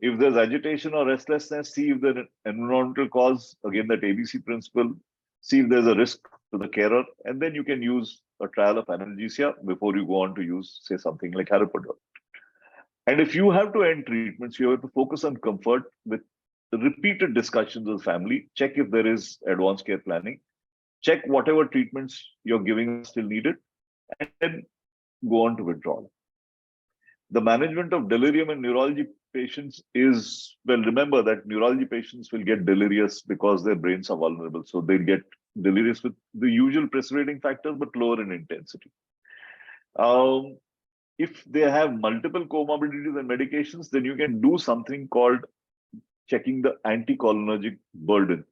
B: If there's agitation or restlessness, see if there's an environmental cause, again, that ABC principle, see if there's a risk to the carer, and then you can use a trial of analgesia before you go on to use, say, something like haloperidol. And if you have to end treatments, you have to focus on comfort with repeated discussions with family, check if there is advanced care planning, check whatever treatments you're giving are still needed, and then go on to withdrawal. The management of delirium in neurology patients is, well, remember that neurology patients will get delirious because their brains are vulnerable. So they'll get delirious with the usual precipitating factors, but lower in intensity. If they have multiple comorbidities and medications, then you can do something called checking the anticholinergic burden.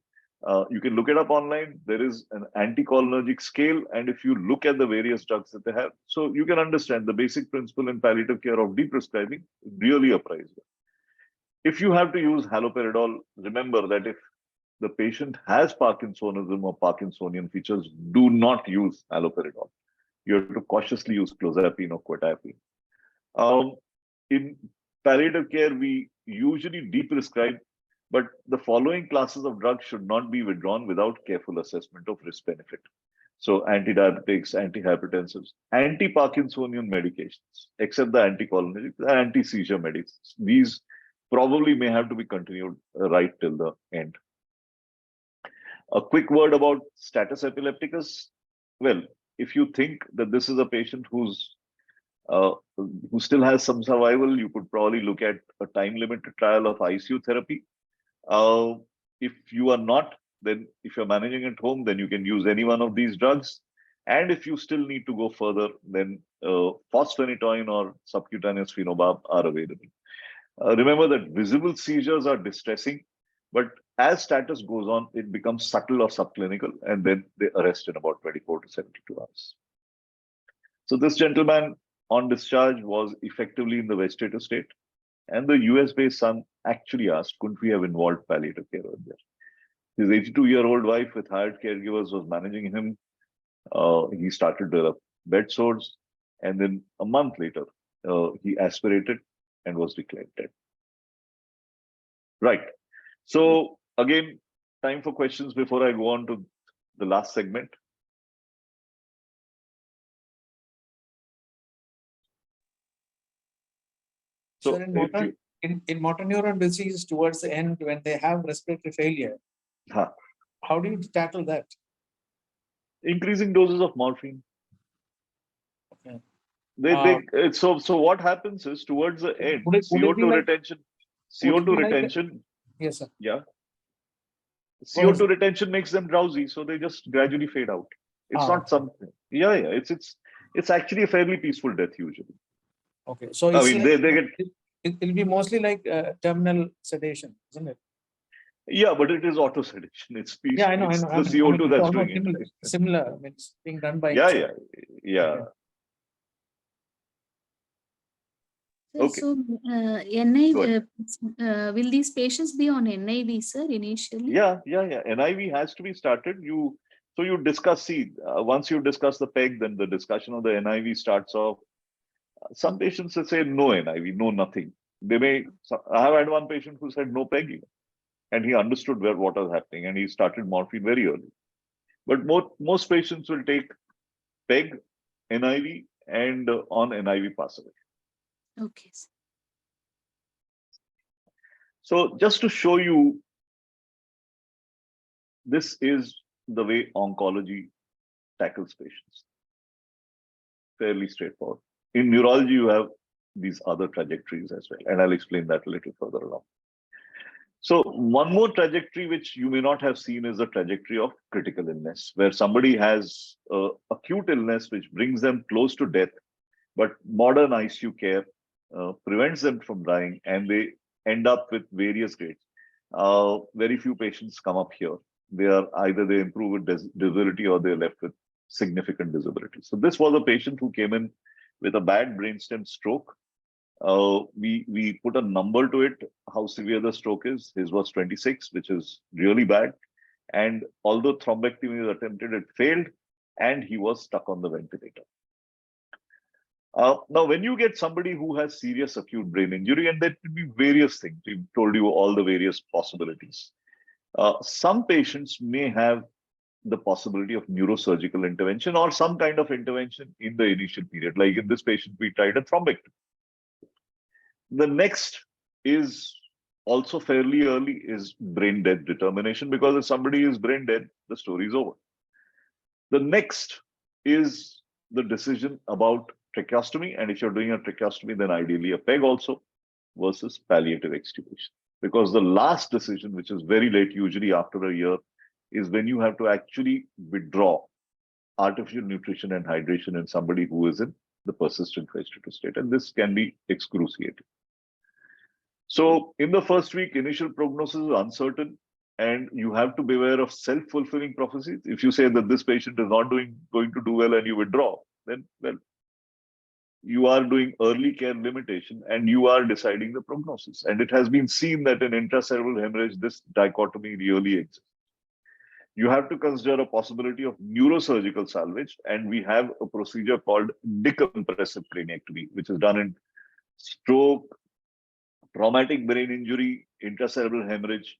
B: You can look it up online. There is an anticholinergic scale, and if you look at the various drugs that they have, so you can understand the basic principle in palliative care of deprescribing really applies. If you have to use haloperidol, remember that if the patient has Parkinsonism or Parkinsonian features, do not use haloperidol. You have to cautiously use clozapine or quetiapine. In palliative care, we usually deprescribe, but the following classes of drugs should not be withdrawn without careful assessment of risk-benefit. So antidiabetics, antihypertensives, anti-Parkinsonian medications, except the anticholinergic, the anti-seizure medicines. These probably may have to be continued right till the end. A quick word about status epilepticus. Well, if you think that this is a patient who still has some survival, you could probably look at a time-limited trial of ICU therapy. If you are not, then if you're managing at home, then you can use any one of these drugs. And if you still need to go further, then phosphoenatoin or subcutaneous phenobarb are available. Remember that visible seizures are distressing, but as status goes on, it becomes subtle or subclinical, and then they arrest in about 24 to 72 hours. So this gentleman on discharge was effectively in the vegetative state, and the US-based son actually asked, couldn't we have involved palliative care over there? His 82-year-old wife with hired caregivers was managing him. He started to develop bed sores, and then a month later, he aspirated and was declared dead. Right. So again, time for questions before I go on to the last segment. So
D: Sir, in motor neuron disease towards the end, when they have respiratory failure, how do you tackle that?
B: Increasing doses of morphine.
D: Okay.
B: So what happens is towards the end,
D: would it be
B: CO2
D: like-
B: retention.
D: would it
B: CO2
D: be like-
B: retention.
D: Yes, sir.
B: Yeah.
D: Go ahead,
B: CO2
D: sir.
B: retention makes them drowsy, so they just gradually fade out. It's not something. Yeah. It's actually a fairly peaceful death usually.
D: Okay. So
B: I
D: it's
B: mean,
D: like,
B: they get.
D: it'll be mostly like terminal sedation, isn't it?
B: Yeah, but it is auto sedation. It's peaceful.
D: Yeah, I know.
B: It's
D: I
B: the
D: mean,
B: CO2
D: it's
B: that's
D: almost
B: doing it.
D: similar. I mean, it's being done by.
B: Yeah.
D: itself. Okay.
B: Okay.
E: So, will these patients be on NIV, sir, initially?
B: Yeah. NIV has to be started. So you discuss. See, once you discuss the PEG, then the discussion of the NIV starts off. Some patients will say no NIV, no nothing. I have had one patient who said no PEG even, and he understood what was happening, and he started morphine very early. But most patients will take PEG, NIV, and on NIV pass away.
E: Okay.
B: So just to show you, this is the way oncology tackles patients. Fairly straightforward. In neurology, you have these other trajectories as well, and I'll explain that a little further along. So one more trajectory which you may not have seen is the trajectory of critical illness, where somebody has acute illness which brings them close to death, but modern ICU care prevents them from dying, and they end up with various grades. Very few patients come up here. They are either they improve with disability or they're left with significant disability. So this was a patient who came in with a bad brainstem stroke. We put a number to it, how severe the stroke is. His was 26, which is really bad. And although thrombectomy was attempted, it failed, and he was stuck on the ventilator. Now, when you get somebody who has serious acute brain injury, and there could be various things, we've told you all the various possibilities. Some patients may have the possibility of neurosurgical intervention or some kind of intervention in the initial period. Like in this patient, we tried a thrombectomy. The next is also fairly early is brain death determination, because if somebody is brain dead, the story is over. The next is the decision about tracheostomy, and if you're doing a tracheostomy, then ideally a PEG also, versus palliative extubation. Because the last decision, which is very late, usually after a year, is when you have to actually withdraw artificial nutrition and hydration in somebody who is in the persistent vegetative state, and this can be excruciating. So in the first week, initial prognosis is uncertain, and you have to beware of self-fulfilling prophecies. If you say that this patient is not going to do well and you withdraw, then, well, you are doing early care limitation and you are deciding the prognosis. And it has been seen that in intracerebral hemorrhage, this dichotomy really exists. You have to consider a possibility of neurosurgical salvage, and we have a procedure called decompressive craniectomy, which is done in stroke, traumatic brain injury, intracerebral hemorrhage,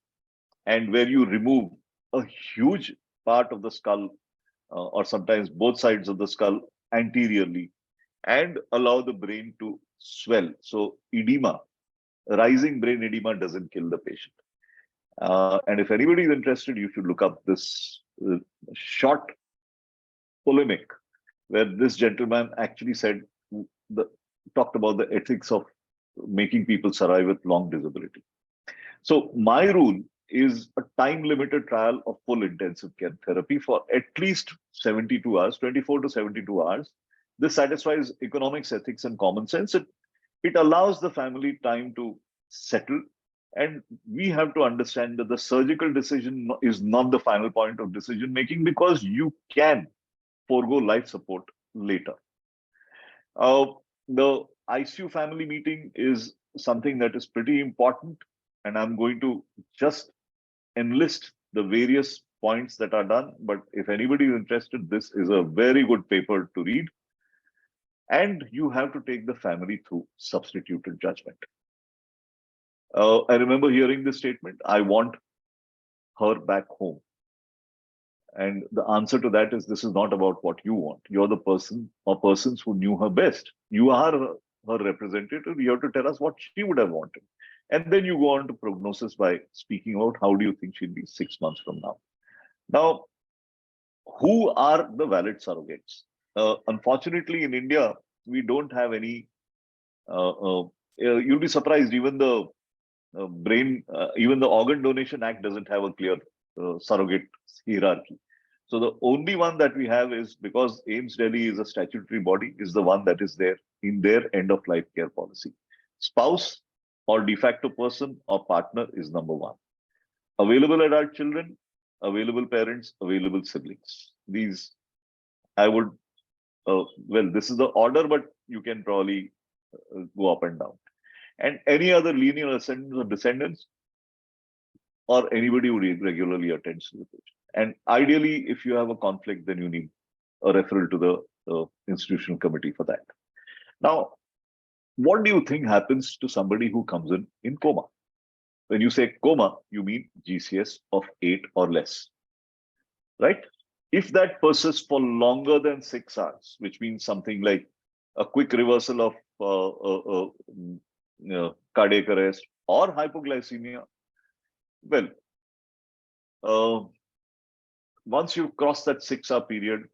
B: and where you remove a huge part of the skull, or sometimes both sides of the skull anteriorly, and allow the brain to swell. So edema, rising brain edema doesn't kill the patient. And if anybody is interested, you should look up this short polemic where this gentleman actually talked about the ethics of making people survive with long disability. So my rule is a time-limited trial of full intensive care therapy for at least 72 hours, 24 to 72 hours. This satisfies economics, ethics, and common sense. It allows the family time to settle. And we have to understand that the surgical decision is not the final point of decision making, because you can forego life support later. The ICU family meeting is something that is pretty important, and I'm going to just enlist the various points that are done. But if anybody is interested, this is a very good paper to read. And you have to take the family through substituted judgment. I remember hearing this statement, I want her back home. And the answer to that is, this is not about what you want. You're the person or persons who knew her best. You are her representative. You have to tell us what she would have wanted. And then you go on to prognosis by speaking about how do you think she'll be 6 months from now. Now, who are the valid surrogates? Unfortunately, in India, we don't have any. You'll be surprised, even the even the Organ Donation Act doesn't have a clear surrogate hierarchy. So the only one that we have is, because AIMS Delhi is a statutory body, is the one that is there in their end of life care policy. Spouse or de facto person or partner is number one. Available adult children, available parents, available siblings. These, I would, well, this is the order, but you can probably go up and down. And any other lineal ascendants or descendants, or anybody who regularly attends to the patient. And ideally, if you have a conflict, then you need a referral to the institutional committee for that. Now, what do you think happens to somebody who comes in coma? When you say coma, you mean GCS of 8 or less, right? If that persists for longer than 6 hours, which means something like a quick reversal of cardiac arrest or hypoglycemia, well, once you cross that 6 hour period,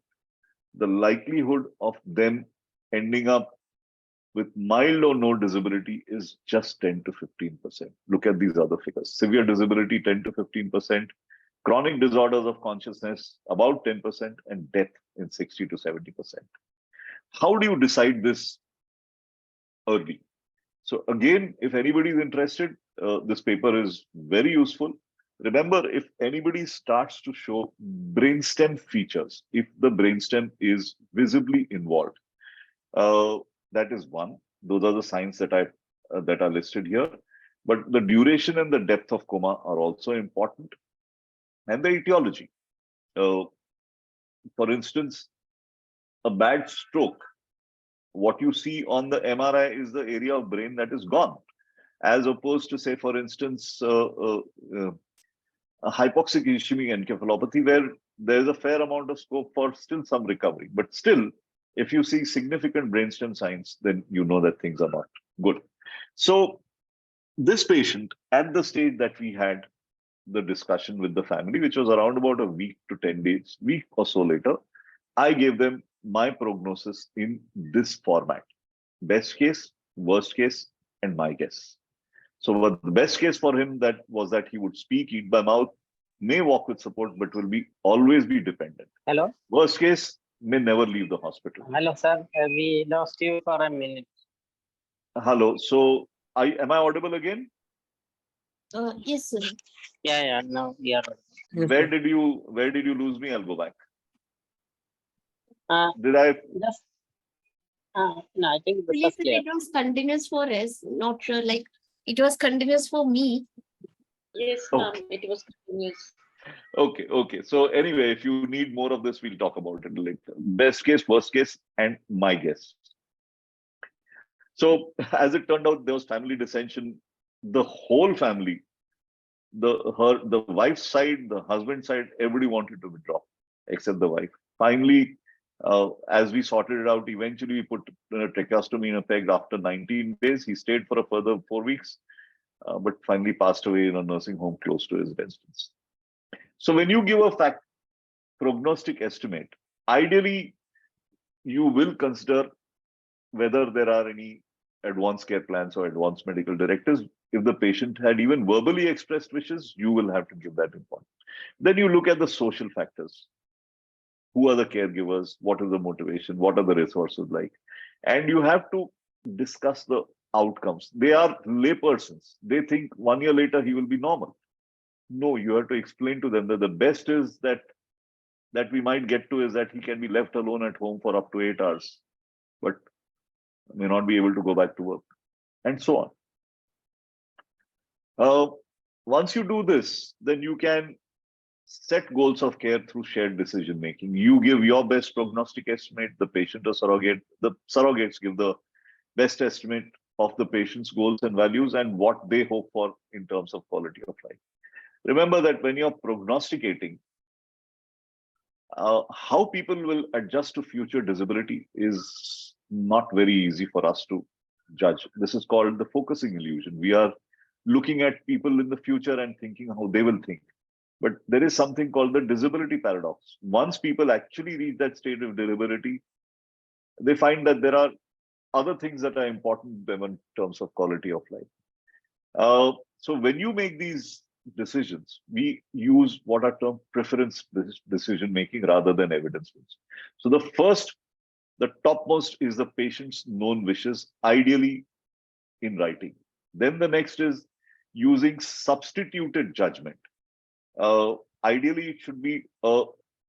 B: the likelihood of them ending up with mild or no disability is just 10 to 15%. Look at these other figures. Severe disability, 10 to 15%. Chronic disorders of consciousness, about 10%, and death in 60 to 70%. How do you decide this early? So again, if anybody is interested, this paper is very useful. Remember, if anybody starts to show brainstem features, if the brainstem is visibly involved, that is one. Those are the signs that that are listed here. But the duration and the depth of coma are also important, and the etiology. For instance, a bad stroke. What you see on the MRI is the area of brain that is gone, as opposed to, say, for instance, a hypoxic ischemic encephalopathy, where there is a fair amount of scope for still some recovery. But still, if you see significant brainstem signs, then you know that things are not good. So this patient, at the stage that we had the discussion with the family, which was around about a week to 10 days, week or so later, I gave them my prognosis in this format: best case, worst case, and my guess. So what the best case for him that was that he would speak, eat by mouth, may walk with support, but will be always be dependent.
A: Hello.
B: Worst case, may never leave the hospital.
A: Hello, sir. We lost you for a minute.
B: Hello. So am I audible again?
G: Yes, sir.
A: Yeah. Now we are.
B: Where did you lose me? I'll go back. Did I?
A: Just. No, I think this
G: Please,
A: was clear.
G: it was continuous for us. Not sure. Like it was continuous for me.
C: Yes,
B: Okay.
C: it was continuous.
B: Okay. So anyway, if you need more of this, we'll talk about it later. Best case, worst case, and my guess. So as it turned out, there was family dissension. The whole family, the wife's side, the husband's side, everybody wanted to withdraw except the wife. Finally, as we sorted it out, eventually we put tracheostomy in effect after 19 days. He stayed for a further 4 weeks, but finally passed away in a nursing home close to his residence. So when you give a prognostic estimate, ideally you will consider whether there are any advanced care plans or advanced medical directives. If the patient had even verbally expressed wishes, you will have to give that importance. Then you look at the social factors. Who are the caregivers? What is the motivation? What are the resources like? And you have to discuss the outcomes. They are laypersons. They think 1 year later he will be normal. No, you have to explain to them that the best is that we might get to is that he can be left alone at home for up to 8 hours, but may not be able to go back to work, and so on. Once you do this, then you can set goals of care through shared decision making. You give your best prognostic estimate, the patient or surrogate, the surrogates give the best estimate of the patient's goals and values and what they hope for in terms of quality of life. Remember that when you're prognosticating, how people will adjust to future disability is not very easy for us to judge. This is called the focusing illusion. We are looking at people in the future and thinking how they will think. But there is something called the disability paradox. Once people actually reach that state of disability, they find that there are other things that are important to them in terms of quality of life. So when you make these decisions, we use what are termed preference decision making rather than evidence based. So the topmost is the patient's known wishes, ideally in writing. Then the next is using substituted judgment. Ideally, it should be a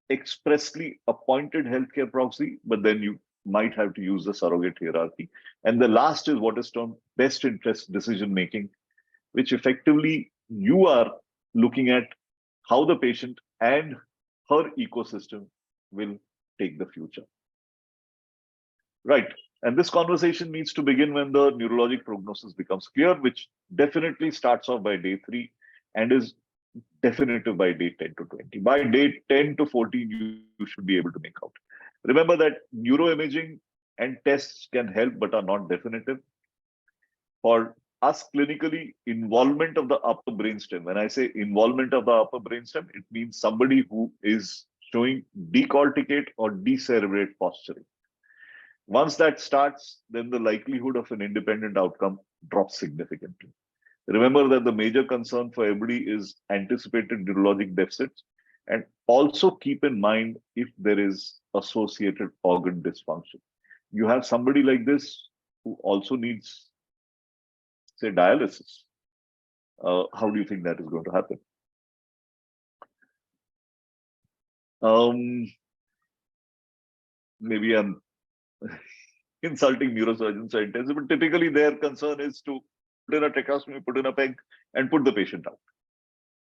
B: expressly appointed healthcare proxy, but then you might have to use the surrogate hierarchy. And the last is what is termed best interest decision making, which effectively you are looking at how the patient and her ecosystem will take the future. Right. And this conversation needs to begin when the neurologic prognosis becomes clear, which definitely starts off by day 3 and is definitive by day 10 to 20. By day 10 to 14, you should be able to make out. Remember that neuroimaging and tests can help but are not definitive. For us clinically, involvement of the upper brainstem, when I say involvement of the upper brainstem, it means somebody who is showing decorticate or decerebrate posturing. Once that starts, then the likelihood of an independent outcome drops significantly. Remember that the major concern for everybody is anticipated neurologic deficits, and also keep in mind if there is associated organ dysfunction. You have somebody like this who also needs, say, dialysis. How do you think that is going to happen? Maybe I'm insulting neurosurgeons or intensive, but typically their concern is to put in a tracheostomy, put in a peg, and put the patient out.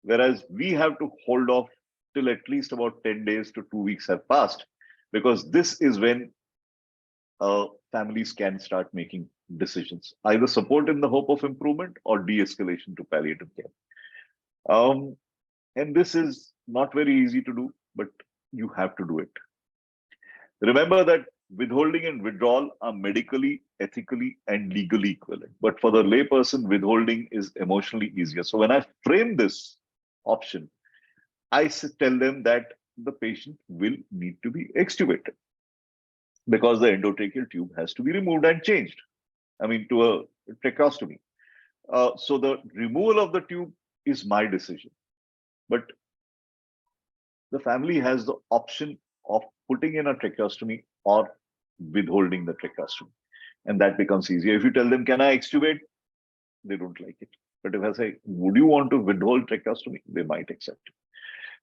B: Whereas we have to hold off till at least about 10 days to 2 weeks have passed, because this is when families can start making decisions, either support in the hope of improvement or de-escalation to palliative care. And this is not very easy to do, but you have to do it. Remember that withholding and withdrawal are medically, ethically, and legally equivalent. But for the layperson, withholding is emotionally easier. So when I frame this option, I tell them that the patient will need to be extubated because the endotracheal tube has to be removed and changed. I mean, to a tracheostomy. So the removal of the tube is my decision. But the family has the option of putting in a tracheostomy or withholding the tracheostomy. And that becomes easier. If you tell them, can I extubate? They don't like it. But if I say, would you want to withhold tracheostomy? They might accept it.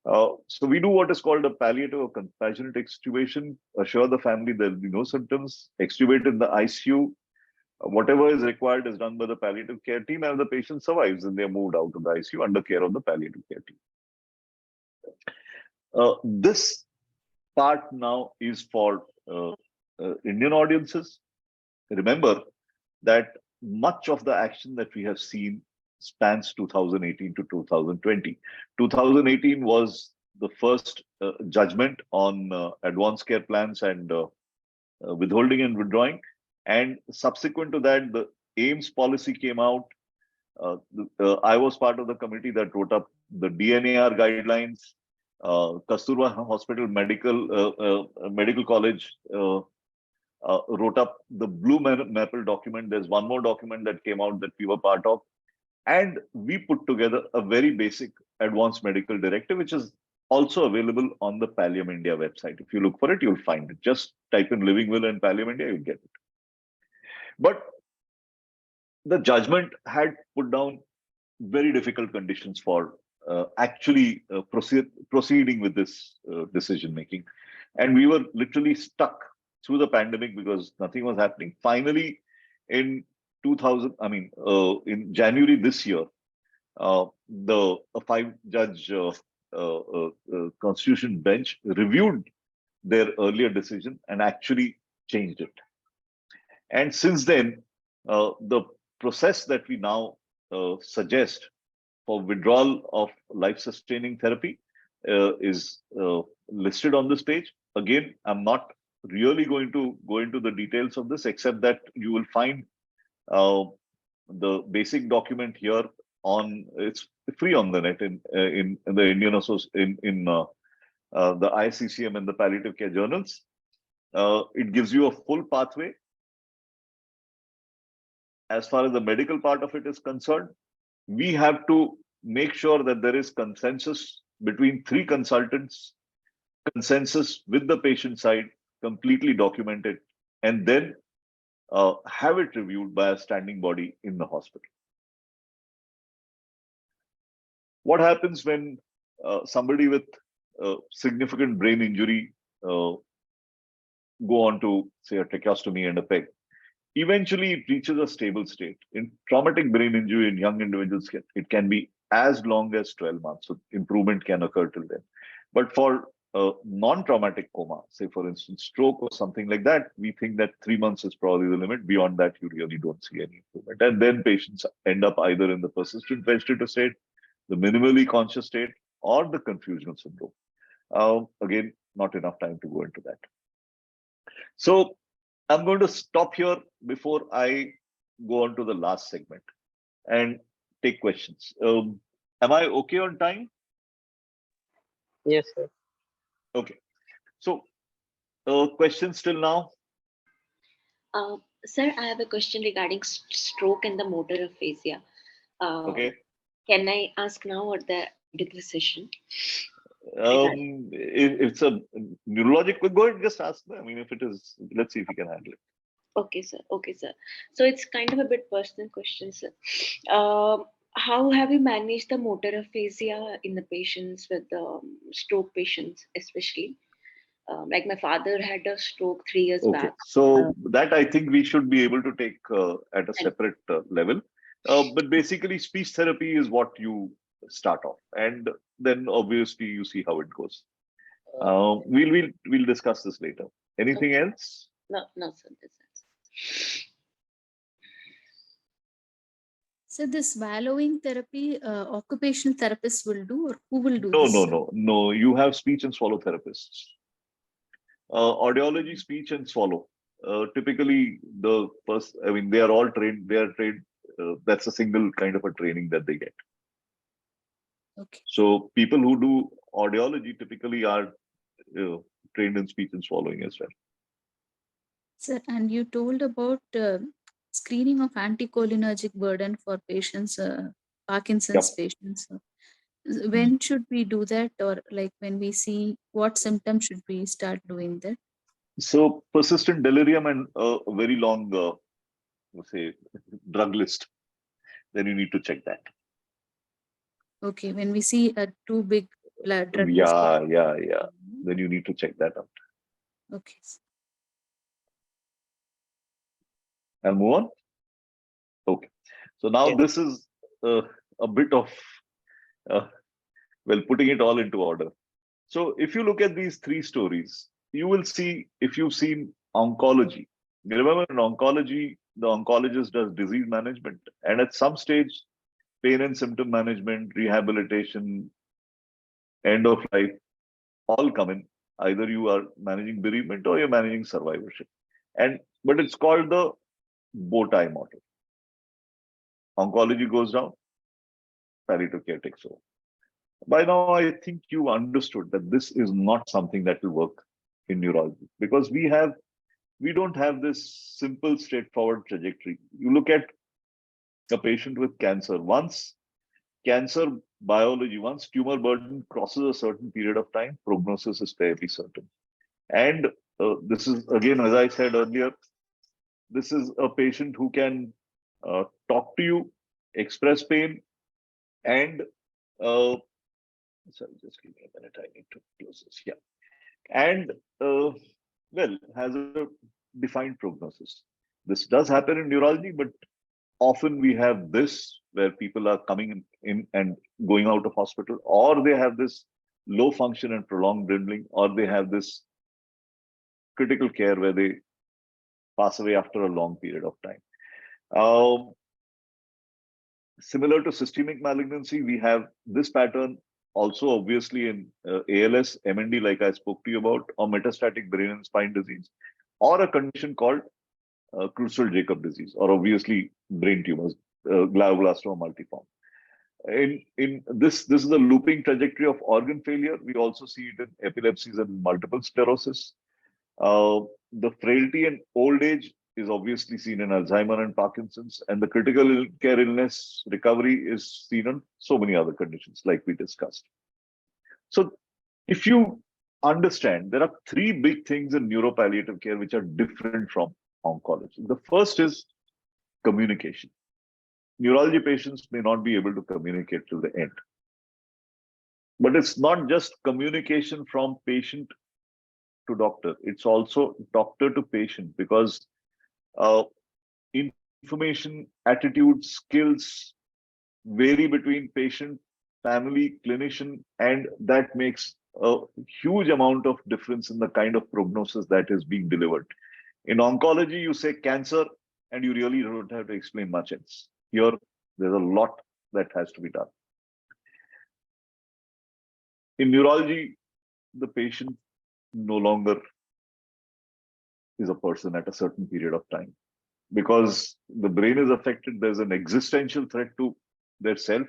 B: So we do what is called a palliative or compassionate extubation, assure the family there will be no symptoms, extubate in the ICU. Whatever is required is done by the palliative care team, and the patient survives and they are moved out of the ICU under care of the palliative care team. This part now is for Indian audiences. Remember that much of the action that we have seen spans 2018 to 2020. 2018 was the first judgment on advanced care plans and withholding and withdrawing. And subsequent to that, the AIMS policy came out. I was part of the committee that wrote up the DNAR guidelines. Kasturba Hospital Medical College wrote up the Blue Maple document. There's one more document that came out that we were part of. And we put together a very basic advanced medical directive, which is also available on the Pallium India website. If you look for it, you'll find it. Just type in Living Will and Pallium India, you'll get it. But the judgment had put down very difficult conditions for actually proceeding with this decision making. And we were literally stuck through the pandemic because nothing was happening. Finally, in in January this year, the 5-judge constitution bench reviewed their earlier decision and actually changed it. And since then, the process that we now suggest for withdrawal of life-sustaining therapy is listed on this page. Again, I'm not really going to go into the details of this, except that you will find the basic document here on, it's free on the net in the Indian in the ICCM and the palliative care journals. It gives you a full pathway. As far as the medical part of it is concerned, we have to make sure that there is consensus between 3 consultants, consensus with the patient side, completely documented, and then have it reviewed by a standing body in the hospital. What happens when somebody with significant brain injury go on to, say, a tracheostomy and a PEG? Eventually, it reaches a stable state. In traumatic brain injury in young individuals, it can be as long as 12 months. So improvement can occur till then. But for non-traumatic coma, say for instance, stroke or something like that, we think that 3 months is probably the limit. Beyond that, you really don't see any improvement. And then patients end up either in the persistent vegetative state, the minimally conscious state, or the confusional syndrome. Again, not enough time to go into that. So I'm going to stop here before I go on to the last segment and take questions. Am I okay on time?
A: Yes, sir.
B: Okay. So, questions till now?
C: Sir, I have a question regarding stroke and the motor aphasia.
B: Okay.
C: Can I ask now or the end of the session?
B: If it's a neurological, go ahead, just ask them. I mean, if it is, let's see if we can handle it.
C: Okay, sir. Okay, sir. So it's kind of a bit personal question, sir. How have you managed the motor aphasia in the patients with stroke patients, especially? Like my father had a stroke 3 years
B: Okay,
C: back.
B: so that I think we should be able to take at a
C: And-
B: separate level. But basically, speech therapy is what you start off, and then obviously you see how it goes. We'll discuss this later. Anything else?
C: No, sir. That's
E: So this swallowing therapy, occupational therapists will do, or who will do
B: No,
E: this?
B: no. You have speech and swallow therapists. Audiology, speech, and swallow. Typically, the first, I mean, they are all trained. They are trained. That's a single kind of a training that they get.
E: Okay.
B: So people who do audiology typically are trained in speech and swallowing as well.
E: Sir, and you told about screening of anticholinergic burden for patients, Parkinson's patients. When should we do that, or like when we see what symptoms should we start doing that?
B: So persistent delirium and a very long, say, drug list, then you need to check that.
E: Okay, when we see a too big drug list.
B: Yeah. Then you need to check that out.
E: Okay.
B: And move on. Okay. So now this is a bit of, putting it all into order. So if you look at these three stories, you will see, if you've seen oncology, you remember in oncology, the oncologist does disease management, and at some stage, pain and symptom management, rehabilitation, end of life, all come in. Either you are managing bereavement or you're managing survivorship. But it's called the bow tie model. Oncology goes down, palliative care takes over. By now, I think you understood that this is not something that will work in neurology, because we don't have this simple, straightforward trajectory. You look at a patient with cancer. Once cancer biology, once tumor burden crosses a certain period of time, prognosis is fairly certain. And this is, again, as I said earlier, this is a patient who can talk to you, express pain, and sorry, just give me a minute. I need to close this. Yeah. And has a defined prognosis. This does happen in neurology, but often we have this where people are coming in and going out of hospital, or they have this low function and prolonged dwindling, or they have this critical care where they pass away after a long period of time. Similar to systemic malignancy, we have this pattern also obviously in ALS, MND, like I spoke to you about, or metastatic brain and spine disease, or a condition called Creutzfeldt-Jakob disease, or obviously brain tumors, glioblastoma multiforme. In this is a looping trajectory of organ failure. We also see it in epilepsies and multiple sclerosis. The frailty and old age is obviously seen in Alzheimer and Parkinson's, and the critical care illness recovery is seen in so many other conditions, like we discussed. So if you understand, there are three big things in neuropalliative care which are different from oncology. The first is communication. Neurology patients may not be able to communicate till the end. But it's not just communication from patient to doctor, it's also doctor to patient, because information, attitude, skills vary between patient, family, clinician, and that makes a huge amount of difference in the kind of prognosis that is being delivered. In oncology, you say cancer, and you really don't have to explain much else. Here, there's a lot that has to be done. In neurology, the patient no longer is a person at a certain period of time. Because the brain is affected, there's an existential threat to their self,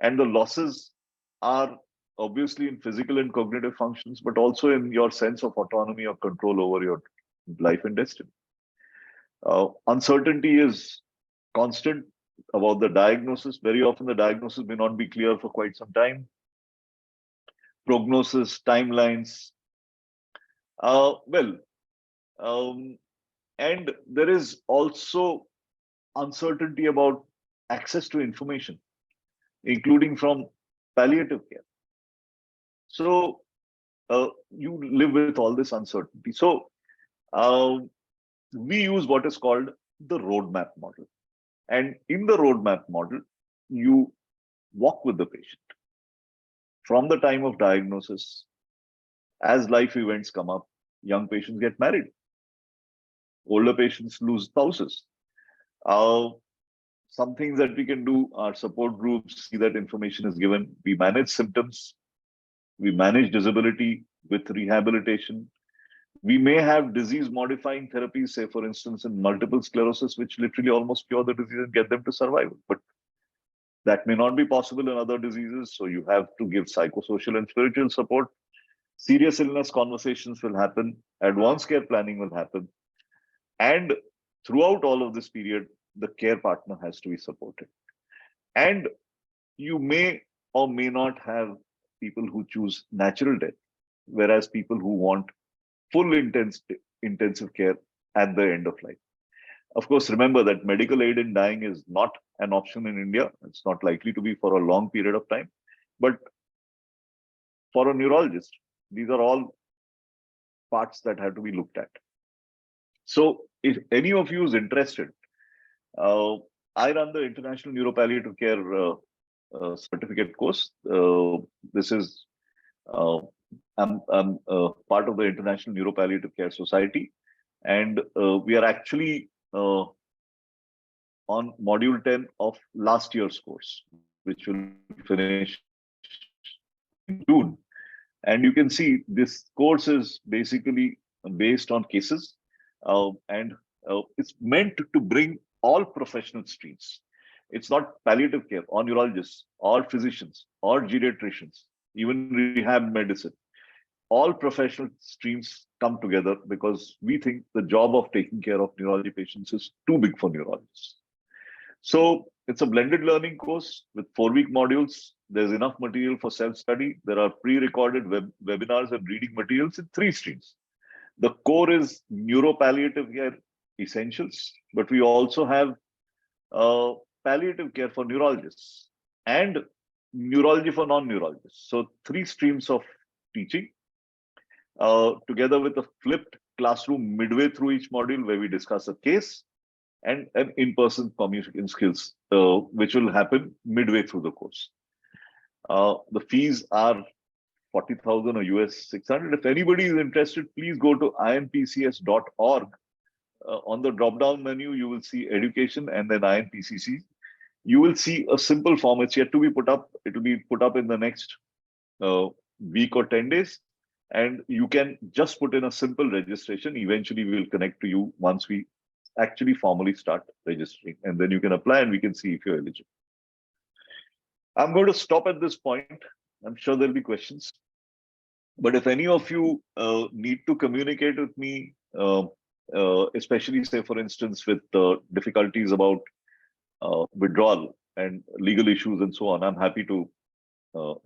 B: and the losses are obviously in physical and cognitive functions, but also in your sense of autonomy or control over your life and destiny. Uncertainty is constant about the diagnosis. Very often the diagnosis may not be clear for quite some time. Prognosis, timelines. And there is also uncertainty about access to information, including from palliative care. So you live with all this uncertainty. So we use what is called the roadmap model. And in the roadmap model, you walk with the patient from the time of diagnosis. As life events come up, young patients get married. Older patients lose spouses. Some things that we can do are support groups, see that information is given. We manage symptoms. We manage disability with rehabilitation. We may have disease-modifying therapies, say, for instance, in multiple sclerosis, which literally almost cure the disease and get them to survival. But that may not be possible in other diseases. So you have to give psychosocial and spiritual support. Serious illness conversations will happen. Advanced care planning will happen. And throughout all of this period, the care partner has to be supported. And you may or may not have people who choose natural death, whereas people who want full intensive care at the end of life. Of course, remember that medical aid in dying is not an option in India. It's not likely to be for a long period of time. But for a neurologist, these are all parts that have to be looked at. So if any of you is interested, I run the International Neuropalliative Care certificate course. This is I'm part of the International Neuropalliative Care Society, and we are actually on module 10 of last year's course, which will finish in June. And you can see this course is basically based on cases, and it's meant to bring all professional streams. It's not palliative care or neurologists or physicians or geriatricians, even rehab medicine. All professional streams come together because we think the job of taking care of neurology patients is too big for neurologists. So it's a blended learning course with 4-week modules. There's enough material for self-study. There are pre-recorded webinars and reading materials in 3 streams. The core is neuropalliative care essentials, but we also have palliative care for neurologists and neurology for non-neurologists. So 3 streams of teaching, together with a flipped classroom midway through each module where we discuss a case and an in-person communication skills, which will happen midway through the course. The fees are 40,000 or US 600. If anybody is interested, please go to inpcs.org. On the drop-down menu, you will see education and then INPCC. You will see a simple form. It's yet to be put up. It will be put up in the next week or 10 days. And you can just put in a simple registration. Eventually, we will connect to you once we actually formally start registering. And then you can apply and we can see if you're eligible. I'm going to stop at this point. I'm sure there'll be questions. But if any of you need to communicate with me, especially say, for instance, with difficulties about withdrawal and legal issues and so on, I'm happy to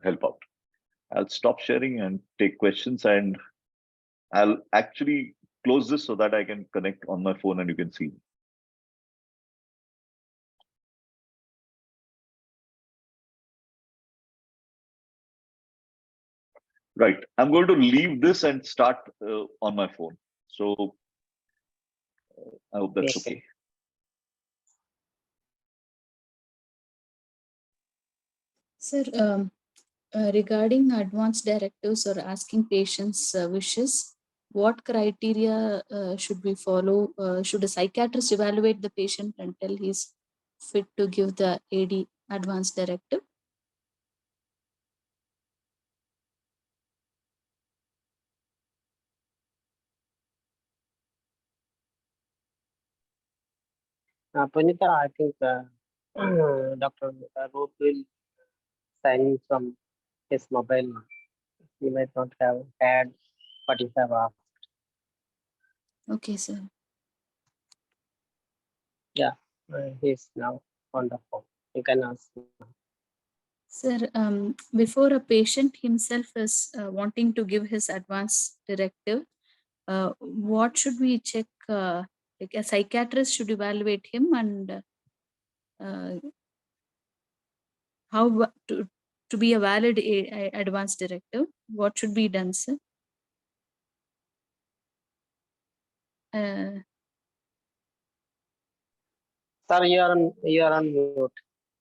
B: help out. I'll stop sharing and take questions, and I'll actually close this so that I can connect on my phone and you can see me. Right, I'm going to leave this and start on my phone. So I hope that's okay.
E: Sir, regarding advance directives or asking patients' wishes, what criteria should we follow? Should a psychiatrist evaluate the patient until he's fit to give the AD advance directive?
A: Punita, I think Dr. Roop will sign some his mobile. He might not have had what you have asked.
E: Okay, sir.
A: Yeah, he's now on the phone. You can ask him.
E: Sir, before a patient himself is wanting to give his advance directive, what should we check? Like a psychiatrist should evaluate him, and how to be a valid advance directive? What should be done, sir?
A: Sir, you are on mute.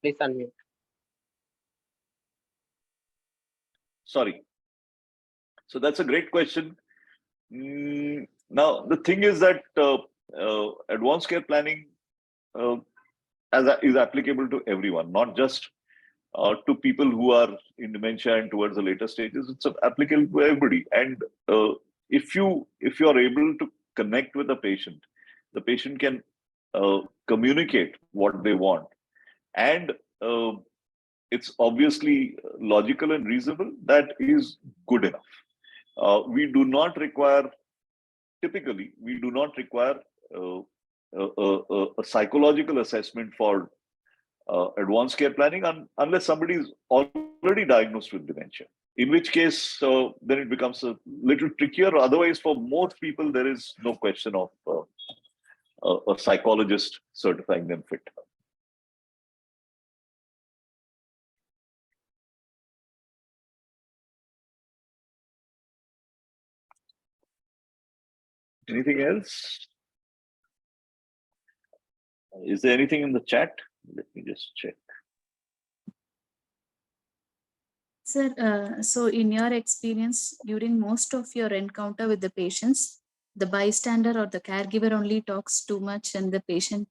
A: Please unmute.
B: Sorry. So that's a great question. Now, the thing is that advanced care planning is applicable to everyone, not just to people who are in dementia and towards the later stages. It's applicable to everybody. And if you are able to connect with the patient can communicate what they want, and it's obviously logical and reasonable. That is good enough. Typically, we do not require a psychological assessment for advanced care planning unless somebody is already diagnosed with dementia. In which case, then it becomes a little trickier. Otherwise, for most people, there is no question of a psychologist certifying them fit. Anything else? Is there anything in the chat? Let me just check.
E: Sir, so in your experience, during most of your encounter with the patients, the bystander or the caregiver only talks too much and the patient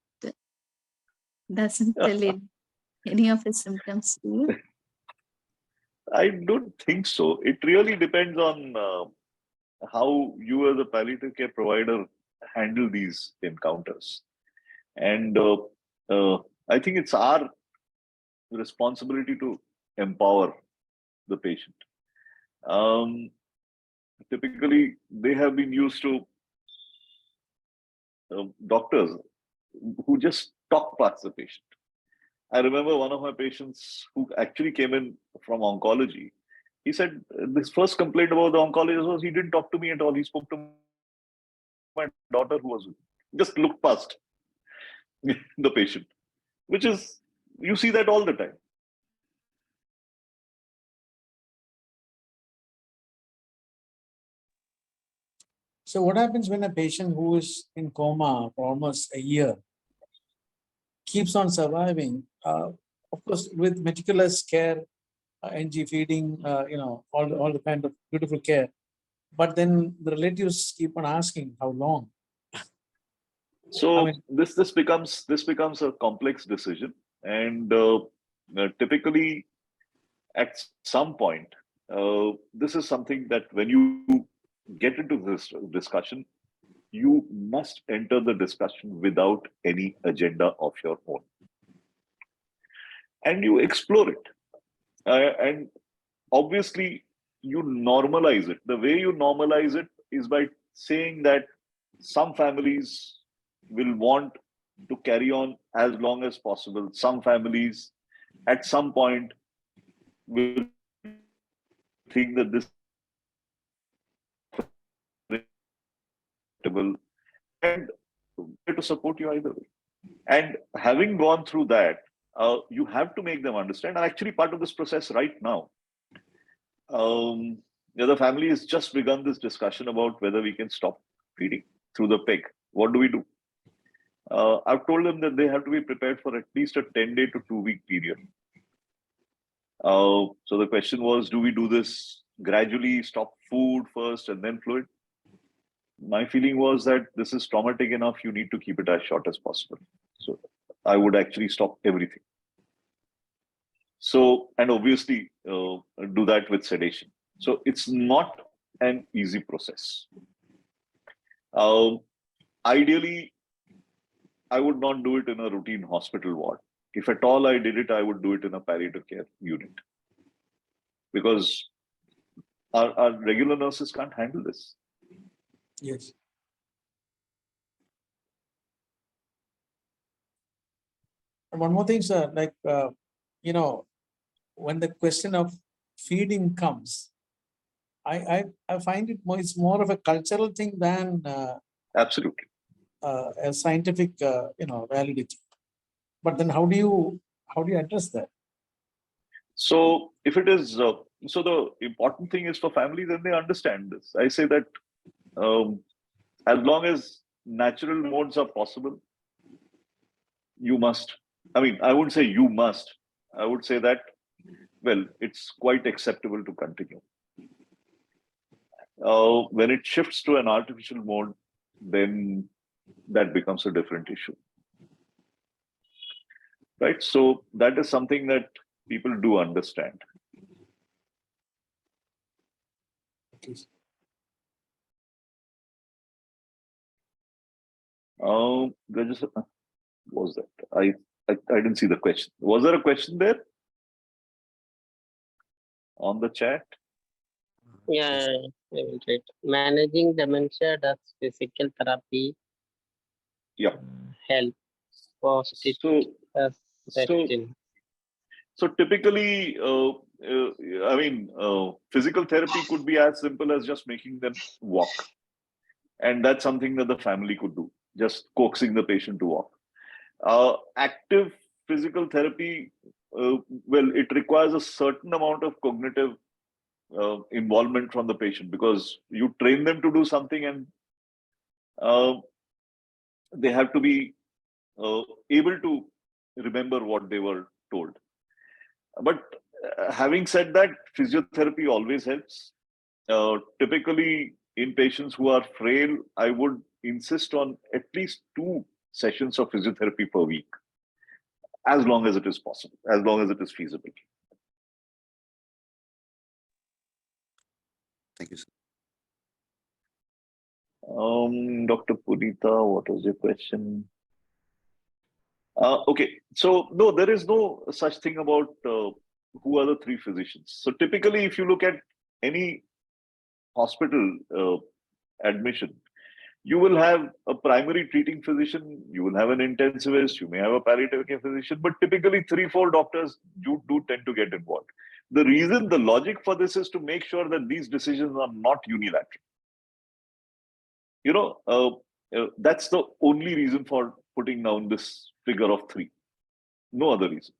E: doesn't tell any of his symptoms to you?
B: I don't think so. It really depends on how you as a palliative care provider handle these encounters. And I think it's our responsibility to empower the patient. Typically, they have been used to doctors who just talk past the patient. I remember one of my patients who actually came in from oncology. He said this first complaint about the oncologist was he didn't talk to me at all. He spoke to my daughter who was just looked past the patient, which is, you see that all the time.
D: So what happens when a patient who is in coma for almost a year keeps on surviving? Of course, with meticulous care, NG feeding, all the kind of beautiful care. But then the relatives keep on asking how long.
B: So this becomes a complex decision, and typically at some point, this is something that when you get into this discussion, you must enter the discussion without any agenda of your own, and you explore it, and obviously you normalize it. The way you normalize it is by saying that some families will want to carry on as long as possible. Some families at some point will think that this is and to support you either way. And having gone through that, you have to make them understand. And actually, part of this process right now, the family has just begun this discussion about whether we can stop feeding through the peg. What do we do? I've told them that they have to be prepared for at least a 10-day to 2-week period. So the question was, do we do this gradually, stop food first and then fluid? My feeling was that this is traumatic enough, you need to keep it as short as possible. So I would actually stop everything. So, and obviously do that with sedation. So it's not an easy process. Ideally, I would not do it in a routine hospital ward. If at all I did it, I would do it in a palliative care unit. because our regular nurses can't handle this.
D: Yes. And one more thing, sir, like, when the question of feeding comes, I find it's more of a cultural thing than
B: Absolutely.
D: a scientific, validity. But then how do you address that?
B: So if it is, so the important thing is for families, and they understand this. I say that as long as natural modes are possible, you must. I mean, I wouldn't say you must. I would say that, well, it's quite acceptable to continue. When it shifts to an artificial mode, then that becomes a different issue. Right? So that is something that people do understand. Was that? I didn't see the question. Was there a question there on the chat?
A: Yeah, I will read. Managing dementia, does physical therapy help?
B: So typically, physical therapy could be as simple as just making them walk. And that's something that the family could do, just coaxing the patient to walk. Active physical therapy, it requires a certain amount of cognitive involvement from the patient, because you train them to do something, and they have to be able to remember what they were told. But having said that, physiotherapy always helps. Typically, in patients who are frail, I would insist on at least 2 sessions of physiotherapy per week, as long as it is possible, as long as it is feasible.
H: Thank you, sir.
B: Dr. Punita, what was your question? Okay, so no, there is no such thing about who are the 3 physicians. So typically, if you look at any hospital admission, you will have a primary treating physician, you will have an intensivist, you may have a palliative care physician, but typically 3-4 doctors do tend to get involved. The reason, the logic for this is to make sure that these decisions are not unilateral. That's the only reason for putting down this figure of 3. No other reason.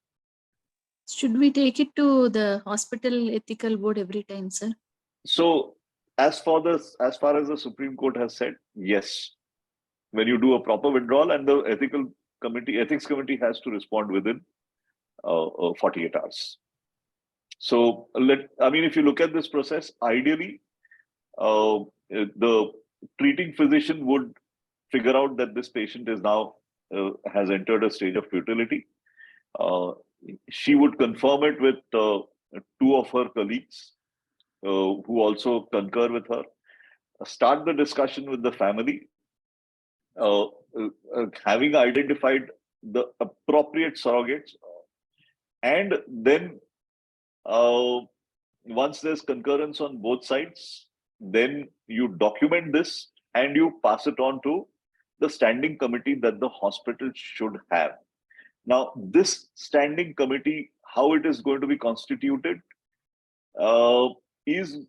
E: Should we take it to the hospital ethical board every time, sir?
B: So as far as the Supreme Court has said, yes, when you do a proper withdrawal, and the ethics committee has to respond within 48 hours. So if you look at this process, ideally, the treating physician would figure out that this patient is now has entered a stage of futility. She would confirm it with 2 of her colleagues who also concur with her. Start the discussion with the family, having identified the appropriate surrogates, and then once there's concurrence on both sides, then you document this and you pass it on to the standing committee that the hospital should have. Now, this standing committee, how it is going to be constituted, is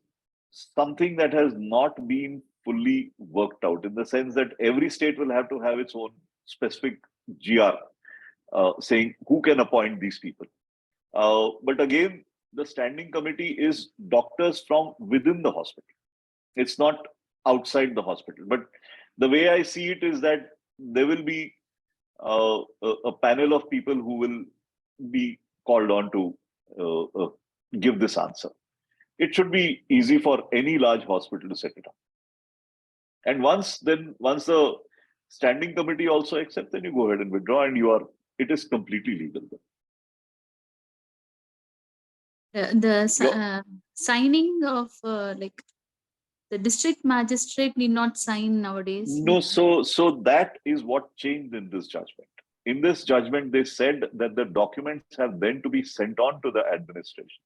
B: something that has not been fully worked out, in the sense that every state will have to have its own specific GR saying who can appoint these people. But again, the standing committee is doctors from within the hospital. It's not outside the hospital. But the way I see it is that there will be a panel of people who will be called on to give this answer. It should be easy for any large hospital to set it up. And once the standing committee also accepts, then you go ahead and withdraw, and it is completely legal.
E: Signing of the district magistrate need not sign nowadays.
B: No, so that is what changed in this judgment. In this judgment, they said that the documents have then to be sent on to the administration.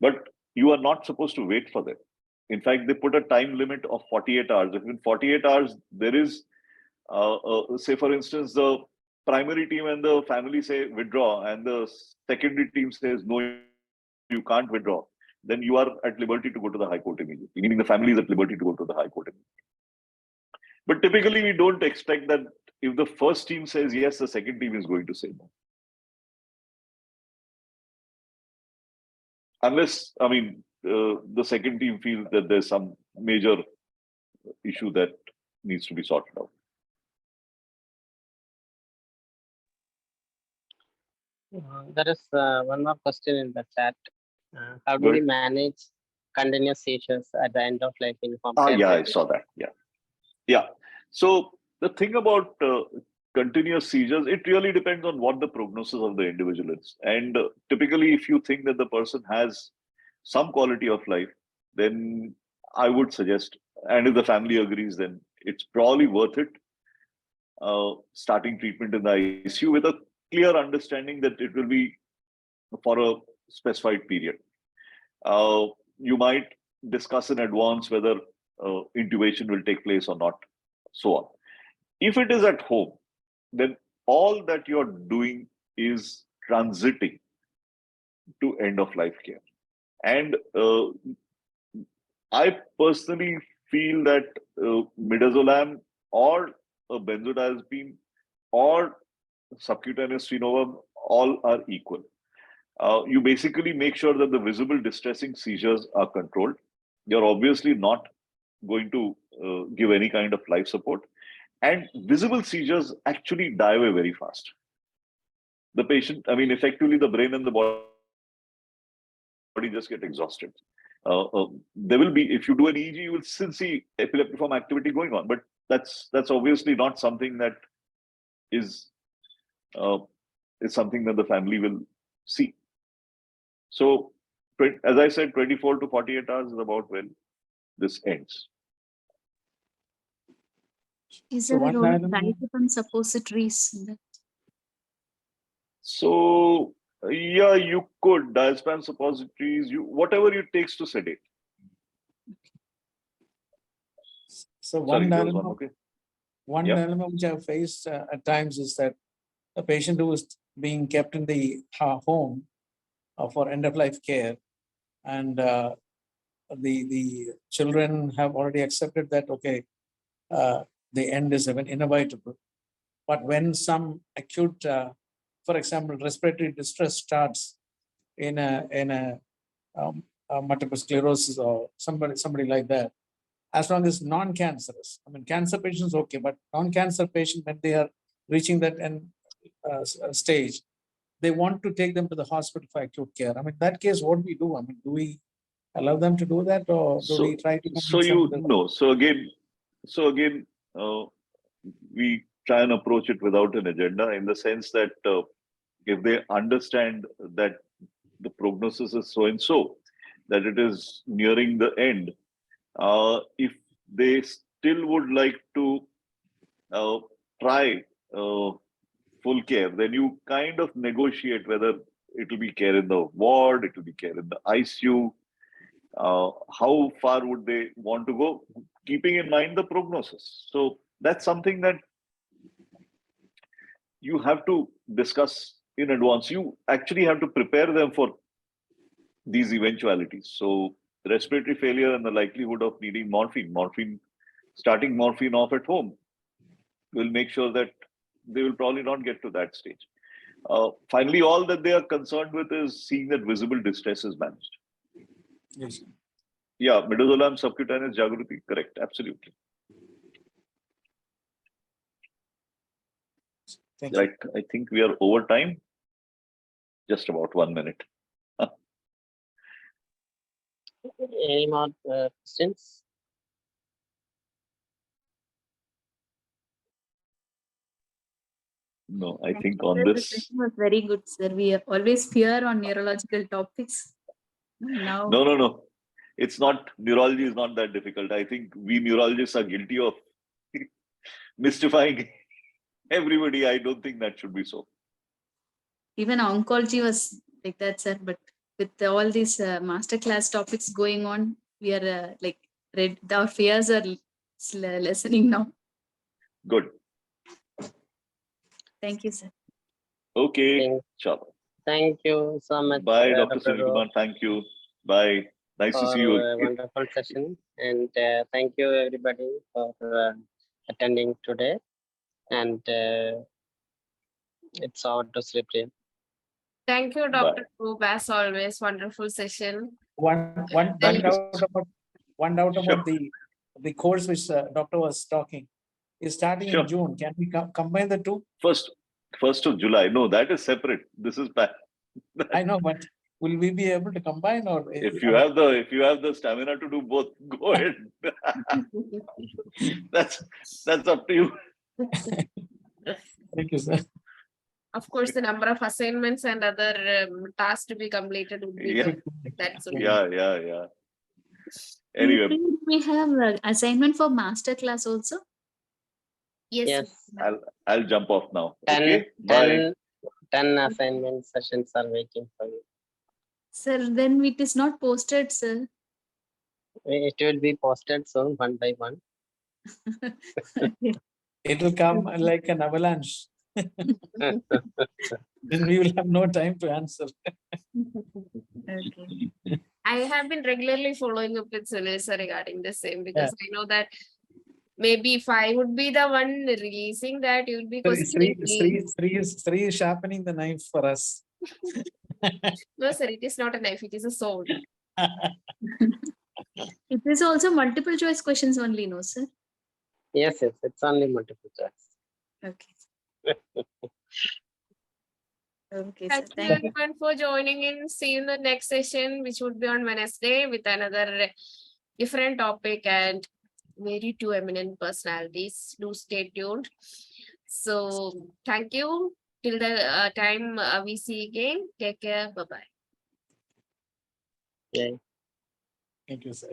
B: But you are not supposed to wait for them. In fact, they put a time limit of 48 hours. If in 48 hours there is, say for instance, the primary team and the family say withdraw, and the secondary team says no, you can't withdraw, then you are at liberty to go to the High Court immediately. Meaning the family is at liberty to go to the High Court immediately. But typically, we don't expect that if the first team says yes, the second team is going to say no. Unless, I mean, the second team feels that there's some major issue that needs to be sorted out.
A: There is one more question in the chat. How do we manage continuous seizures at the end of life in home care?
B: Yeah, I saw that. Yeah. So the thing about continuous seizures, it really depends on what the prognosis of the individual is. And typically, if you think that the person has some quality of life, then I would suggest, and if the family agrees, then it's probably worth it starting treatment in the ICU with a clear understanding that it will be for a specified period. You might discuss in advance whether intubation will take place or not, so on. If it is at home, then all that you're doing is transiting to end of life care. And I personally feel that midazolam or a benzodiazepine or subcutaneous phenobarbital all are equal. You basically make sure that the visible distressing seizures are controlled. You're obviously not going to give any kind of life support. And visible seizures actually die away very fast. The patient, I mean, effectively the brain and the body just get exhausted. There will be, if you do an EEG, you will still see epileptiform activity going on, but that's obviously not something that is something that the family will see. So, as I said, 24 to 48 hours is about when this ends.
E: Is
D: So
E: there a
D: one
E: role of
D: dilemma-
E: diazepam suppositories in that?
B: So, yeah, you could diazepam suppositories, whatever it takes to sedate.
D: So
B: Sorry,
D: one
B: there was
D: dilemma,
B: one, okay.
D: one
B: Yeah.
D: dilemma which I've faced at times is that a patient who is being kept in the home for end of life care, and the children have already accepted that the end is inevitable. But when some acute, for example, respiratory distress starts in a multiple sclerosis or somebody like that, as long as non-cancerous, I mean, cancer patients okay, but non-cancer patient, when they are reaching that end stage, they want to take them to the hospital for acute care. I mean, in that case, what do we do? I mean, do we allow them to do that, or do we try to?
B: So again, we try and approach it without an agenda, in the sense that if they understand that the prognosis is so and so, that it is nearing the end, if they still would like to try full care, then you kind of negotiate whether it will be care in the ward, it will be care in the ICU. How far would they want to go, keeping in mind the prognosis? So that's something that you have to discuss in advance. You actually have to prepare them for these eventualities. So respiratory failure and the likelihood of needing morphine, starting morphine off at home will make sure that they will probably not get to that stage. Finally, all that they are concerned with is seeing that visible distress is managed.
D: Yes.
B: Yeah, midazolam subcutaneous Jagruti, correct, absolutely.
D: Thank you.
B: Right, I think we are over time. Just about 1 minute.
A: Any more questions?
B: No, I
E: Thank
B: think
E: you,
B: on
E: sir. The
B: this.
E: session was very good, sir. We always fear on neurological topics. Now,
B: No. It's not, neurology is not that difficult. I think we neurologists are guilty of mystifying everybody. I don't think that should be so.
E: even oncology was like that, sir. But with all these masterclass topics going on, we are like our fears are lessening now.
B: Good.
E: Thank you, sir.
B: Okay.
A: Thank-
B: Chalo.
A: Thank you so much,
B: Bye, Dr.
A: Dr. Roop,
B: Sunil. Thank you. Bye. Nice to see you
A: for a
B: again.
A: wonderful session. And thank you, everybody, for attending today. And it's over to Sri Priya.
H: Thank you,
B: Bye.
H: Dr. Roop, as always. Wonderful session.
D: One
B: Thank you.
D: doubt
B: Sure.
D: about the course which doctor was talking is starting
B: Sure.
D: in June. Can we combine the two?
B: First of July. No, that is separate. This is back.
D: I know, but will we be able to combine or
B: If you have the stamina to do both, go ahead. that's up to you.
D: Thank you, sir.
H: Of course, the number of assignments and other tasks to be completed would be
B: Yeah.
H: there. That's okay.
B: Yeah. Anyway,
E: We have assignment for master class also.
H: Yes.
A: Yes,
B: I'll jump off now.
A: 10,
B: Okay. Bye.
A: 10 assignment sessions are waiting for you.
E: Sir, then it is not posted, sir.
A: It will be posted soon, one by one.
D: It will come like an avalanche. Then we will have no time to answer.
E: Okay.
H: I have been regularly following up with Sunil sir regarding the same because I know that maybe if I would be the one releasing that, you will be questioning me.
D: Sri is sharpening the knife for us.
H: No, sir, it is not a knife, it is a sword.
E: It is also multiple choice questions only, no, sir?
A: Yes, it's only multiple choice.
E: Okay. Okay, sir.
H: Thank you
E: Thank you.
H: everyone for joining in. See you in the next session, which would be on Wednesday with another different topic and very two eminent personalities. Do stay tuned. So thank you. Till the time we see again. Take care. Bye-bye.
A: Yeah.
D: Thank you, sir.